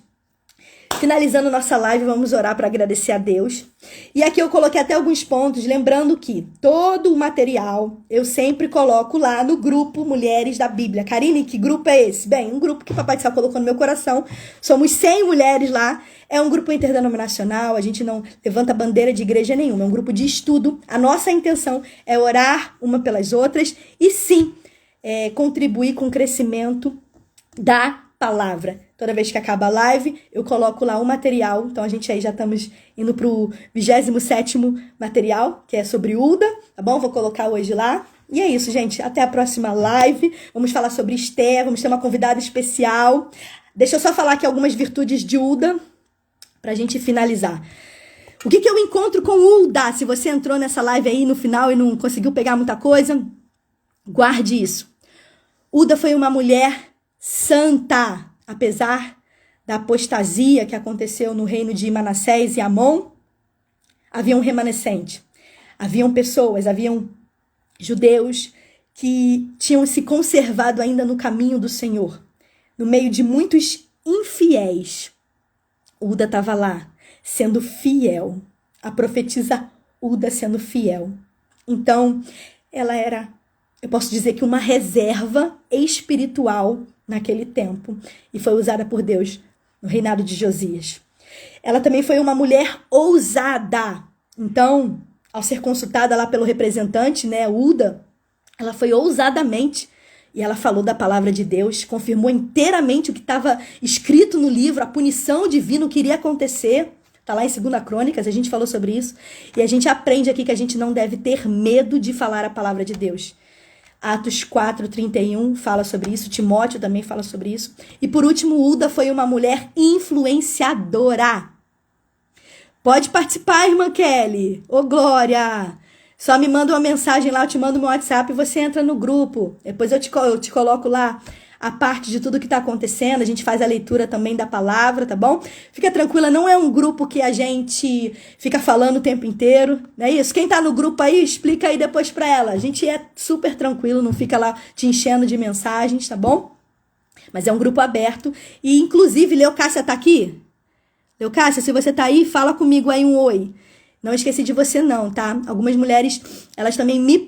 finalizando nossa live, vamos orar para agradecer a Deus. E aqui eu coloquei até alguns pontos, lembrando que todo o material eu sempre coloco lá no grupo Mulheres da Bíblia. Karine, que grupo é esse? Bem, um grupo que o Papai do Céu colocou no meu coração. Somos 100 mulheres lá. É um grupo interdenominacional, a gente não levanta bandeira de igreja nenhuma. É um grupo de estudo. A nossa intenção é orar uma pelas outras e sim, contribuir com o crescimento da palavra. Toda vez que acaba a live, eu coloco lá um material. Então, a gente aí já estamos indo pro 27º material, que é sobre Hulda, tá bom? Vou colocar hoje lá. E é isso, gente. Até a próxima live. Vamos falar sobre Esther, vamos ter uma convidada especial. Deixa eu só falar aqui algumas virtudes de Hulda, pra gente finalizar. O que eu encontro com Hulda? Se você entrou nessa live aí no final e não conseguiu pegar muita coisa, guarde isso. Hulda foi uma mulher santa. Apesar da apostasia que aconteceu no reino de Manassés e Amon, havia um remanescente. Haviam pessoas, haviam judeus que tinham se conservado ainda no caminho do Senhor. No meio de muitos infiéis, Hulda estava lá, sendo fiel. A profetisa Hulda sendo fiel. Então, ela era, eu posso dizer que uma reserva espiritual naquele tempo, e foi usada por Deus no reinado de Josias. Ela também foi uma mulher ousada. Então, ao ser consultada lá pelo representante, né, Hulda, ela foi ousadamente, e ela falou da palavra de Deus, confirmou inteiramente o que estava escrito no livro, a punição divina, o que iria acontecer. Está lá em 2 Crônicas, a gente falou sobre isso, e a gente aprende aqui que a gente não deve ter medo de falar a palavra de Deus. Atos 4:31 fala sobre isso, Timóteo também fala sobre isso. E por último, Hulda foi uma mulher influenciadora. Pode participar, irmã Kelly. Ô, Glória! Só me manda uma mensagem lá, eu te mando meu WhatsApp e você entra no grupo. Depois eu te coloco lá a parte de tudo que está acontecendo. A gente faz a leitura também da palavra, tá bom? Fica tranquila, não é um grupo que a gente fica falando o tempo inteiro, não é isso? Quem tá no grupo aí, explica aí depois pra ela. A gente é super tranquilo, não fica lá te enchendo de mensagens, tá bom? Mas é um grupo aberto. E, inclusive, Leucácia tá aqui? Leucácia, se você tá aí, fala comigo aí um oi. Não esqueci de você não, tá? Algumas mulheres, elas também me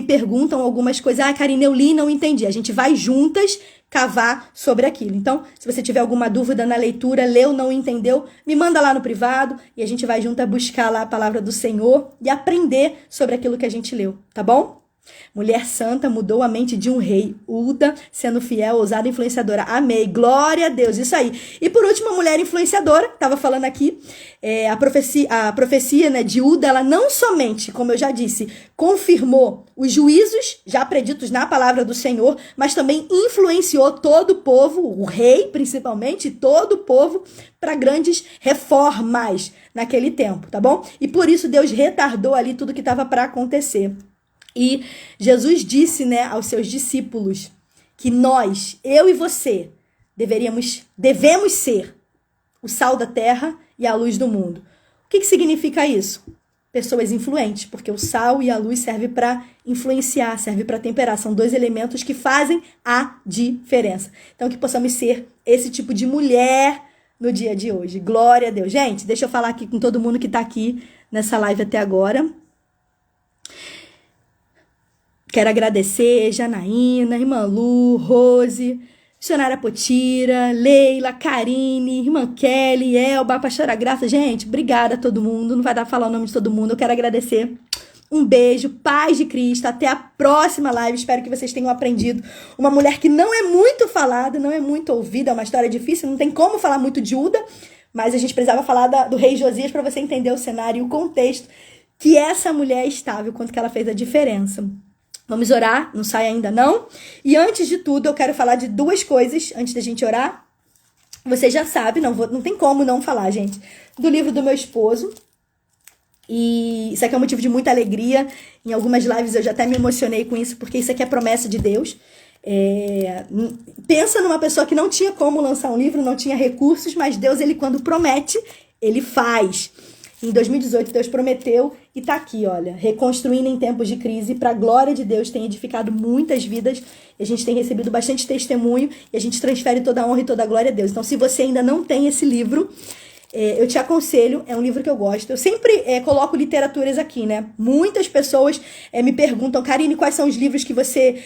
perguntam algumas coisas. Ah, Karine, eu li e não entendi. A gente vai juntas cavar sobre aquilo. Então, se você tiver alguma dúvida na leitura, leu, não entendeu, me manda lá no privado e a gente vai junto buscar lá a palavra do Senhor e aprender sobre aquilo que a gente leu, tá bom? Mulher santa mudou a mente de um rei. Uda, sendo fiel, ousada, influenciadora. Amei. Glória a Deus. Isso aí. E por último, a mulher influenciadora. Estava falando aqui. A profecia, né, de Uda, ela não somente, como eu já disse, confirmou os juízos já preditos na palavra do Senhor, mas também influenciou todo o povo, o rei principalmente, todo o povo, para grandes reformas naquele tempo, tá bom? E por isso Deus retardou ali tudo que estava para acontecer. E Jesus disse, né, aos seus discípulos que nós, eu e você, devemos ser o sal da terra e a luz do mundo. O que significa isso? Pessoas influentes, porque o sal e a luz servem para influenciar, servem para temperar. São dois elementos que fazem a diferença. Então, que possamos ser esse tipo de mulher no dia de hoje. Glória a Deus. Gente, deixa eu falar aqui com todo mundo que está aqui nessa live até agora. Quero agradecer Janaína, irmã Lu, Rose, missionária Potira, Leila, Karine, irmã Kelly, Elba, pastora Graça. Gente, obrigada a todo mundo. Não vai dar pra falar o nome de todo mundo. Eu quero agradecer. Um beijo, paz de Cristo. Até a próxima live. Espero que vocês tenham aprendido. Uma mulher que não é muito falada, não é muito ouvida. É uma história difícil. Não tem como falar muito de Uda. Mas a gente precisava falar do rei Josias para você entender o cenário e o contexto que essa mulher estava, o quanto que ela fez a diferença. Vamos orar, não sai ainda não. E antes de tudo, eu quero falar de duas coisas antes da gente orar. Você já sabe, não tem como não falar, gente, do livro do meu esposo. E isso aqui é um motivo de muita alegria. Em algumas lives eu já até me emocionei com isso, porque isso aqui é promessa de Deus. Pensa numa pessoa que não tinha como lançar um livro, não tinha recursos, mas Deus, ele quando promete, ele faz. Em 2018, Deus prometeu e tá aqui, olha, reconstruindo em tempos de crise, para a glória de Deus, tem edificado muitas vidas, e a gente tem recebido bastante testemunho, e a gente transfere toda a honra e toda a glória a Deus. Então, se você ainda não tem esse livro, eu te aconselho, é um livro que eu gosto. Eu sempre coloco literaturas aqui, né? Muitas pessoas me perguntam, Karine, quais são os livros que você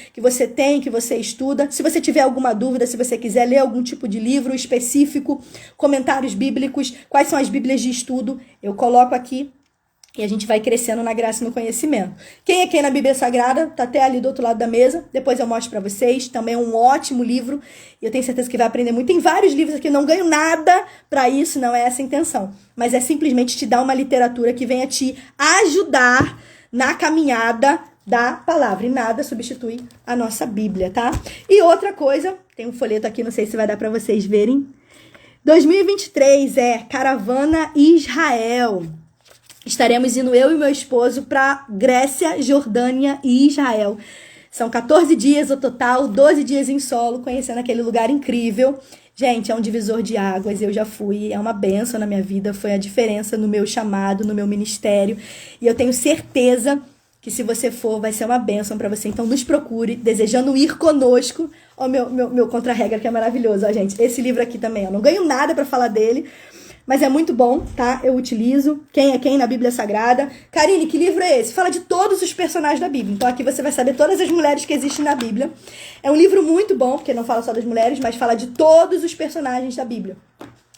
tem, que você estuda? Se você tiver alguma dúvida, se você quiser ler algum tipo de livro específico, comentários bíblicos, quais são as bíblias de estudo, eu coloco aqui. E a gente vai crescendo na graça e no conhecimento. Quem é quem na Bíblia Sagrada? Tá até ali do outro lado da mesa. Depois eu mostro pra vocês. Também é um ótimo livro. E eu tenho certeza que vai aprender muito. Tem vários livros aqui. Eu não ganho nada pra isso. Não é essa a intenção. Mas é simplesmente te dar uma literatura que venha te ajudar na caminhada da palavra. E nada substitui a nossa Bíblia, tá? E outra coisa. Tem um folheto aqui. Não sei se vai dar pra vocês verem. 2023 é Caravana Israel. Estaremos indo eu e meu esposo para Grécia, Jordânia e Israel. São 14 dias no total, 12 dias em solo, conhecendo aquele lugar incrível. Gente, é um divisor de águas, eu já fui, é uma bênção na minha vida, foi a diferença no meu chamado, no meu ministério. E eu tenho certeza que se você for, vai ser uma bênção para você. Então nos procure, desejando ir conosco. Ó, meu contra-regra que é maravilhoso, ó, gente. Esse livro aqui também, eu não ganho nada para falar dele, mas é muito bom, tá? Eu utilizo. Quem é quem na Bíblia Sagrada. Karine, que livro é esse? Fala de todos os personagens da Bíblia. Então aqui você vai saber todas as mulheres que existem na Bíblia. É um livro muito bom, porque não fala só das mulheres, mas fala de todos os personagens da Bíblia.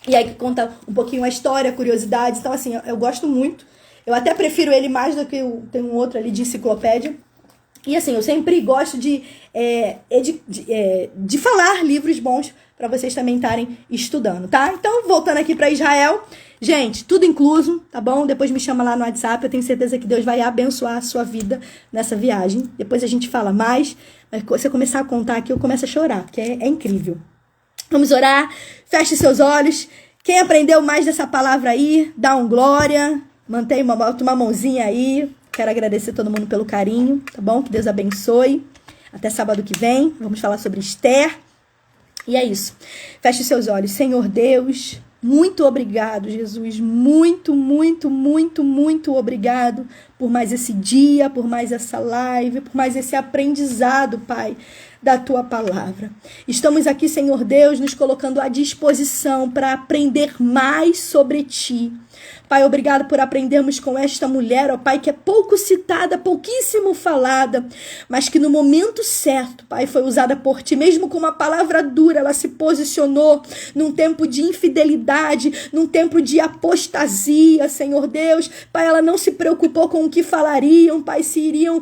E aí que conta um pouquinho a história, curiosidades. Então assim, eu gosto muito. Eu até prefiro ele mais do que tem um outro ali de enciclopédia. E assim, eu sempre gosto de falar livros bons para vocês também estarem estudando, tá? Então, voltando aqui para Israel, gente, tudo incluso, tá bom? Depois me chama lá no WhatsApp, eu tenho certeza que Deus vai abençoar a sua vida nessa viagem. Depois a gente fala mais, mas se você começar a contar aqui, eu começo a chorar, porque é incrível. Vamos orar, feche seus olhos. Quem aprendeu mais dessa palavra aí, dá um glória, bota uma mãozinha aí. Quero agradecer todo mundo pelo carinho, tá bom? Que Deus abençoe. Até sábado que vem, vamos falar sobre Esther. E é isso. Feche seus olhos. Senhor Deus, muito obrigado, Jesus. Muito, muito, muito, muito obrigado por mais esse dia, por mais essa live, por mais esse aprendizado, Pai. da tua palavra. Estamos aqui, Senhor Deus, nos colocando à disposição para aprender mais sobre ti. Pai, obrigado por aprendermos com esta mulher, ó Pai, que é pouco citada, pouquíssimo falada, mas que no momento certo, Pai, foi usada por ti. Mesmo com uma palavra dura, ela se posicionou num tempo de infidelidade, num tempo de apostasia, Senhor Deus. Pai, ela não se preocupou com o que falariam, Pai, se iriam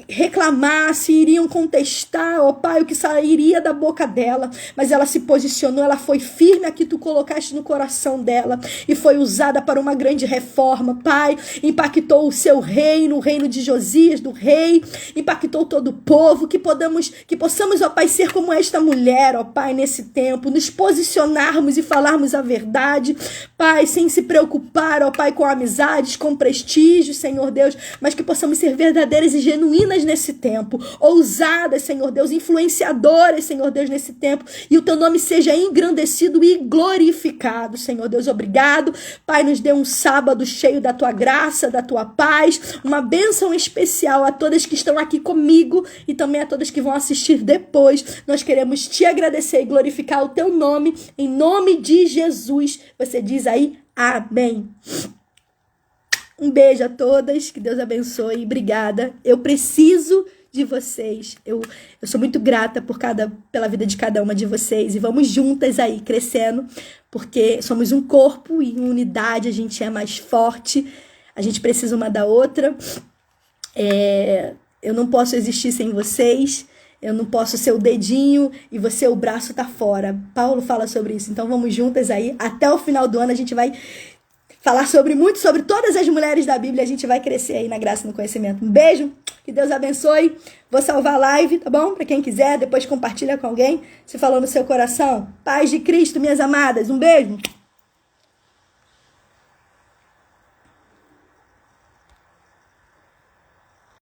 reclamar, se iriam contestar, ó Pai, o que sairia da boca dela. Mas ela se posicionou, ela foi firme a que tu colocaste no coração dela e foi usada para uma grande reforma, Pai, impactou o seu reino, o reino de Josias, do rei, impactou todo o povo, que possamos, ó Pai, ser como esta mulher, ó Pai, nesse tempo, nos posicionarmos e falarmos a verdade, Pai, sem se preocupar, ó Pai, com amizades, com prestígio, Senhor Deus, mas que possamos ser verdadeiras e genuínas nesse tempo, ousadas, Senhor Deus, influenciadoras, Senhor Deus, nesse tempo, e o teu nome seja engrandecido e glorificado, Senhor Deus, obrigado, Pai, nos dê um sábado cheio da tua graça, da tua paz, uma bênção especial a todas que estão aqui comigo e também a todas que vão assistir depois. Nós queremos te agradecer e glorificar o teu nome, em nome de Jesus. Você diz aí, amém. Um beijo a todas, que Deus abençoe, obrigada. Eu preciso de vocês, eu sou muito grata pela vida de cada uma de vocês, e vamos juntas aí, crescendo, porque somos um corpo e em unidade a gente é mais forte, a gente precisa uma da outra. Eu não posso existir sem vocês, eu não posso ser o dedinho e você o braço tá fora. Paulo fala sobre isso, então vamos juntas aí, até o final do ano a gente vai falar muito sobre todas as mulheres da Bíblia, a gente vai crescer aí na graça e no conhecimento. Um beijo, que Deus abençoe. Vou salvar a live, tá bom? Para quem quiser, depois compartilha com alguém, se falou no seu coração. Paz de Cristo, minhas amadas. Um beijo.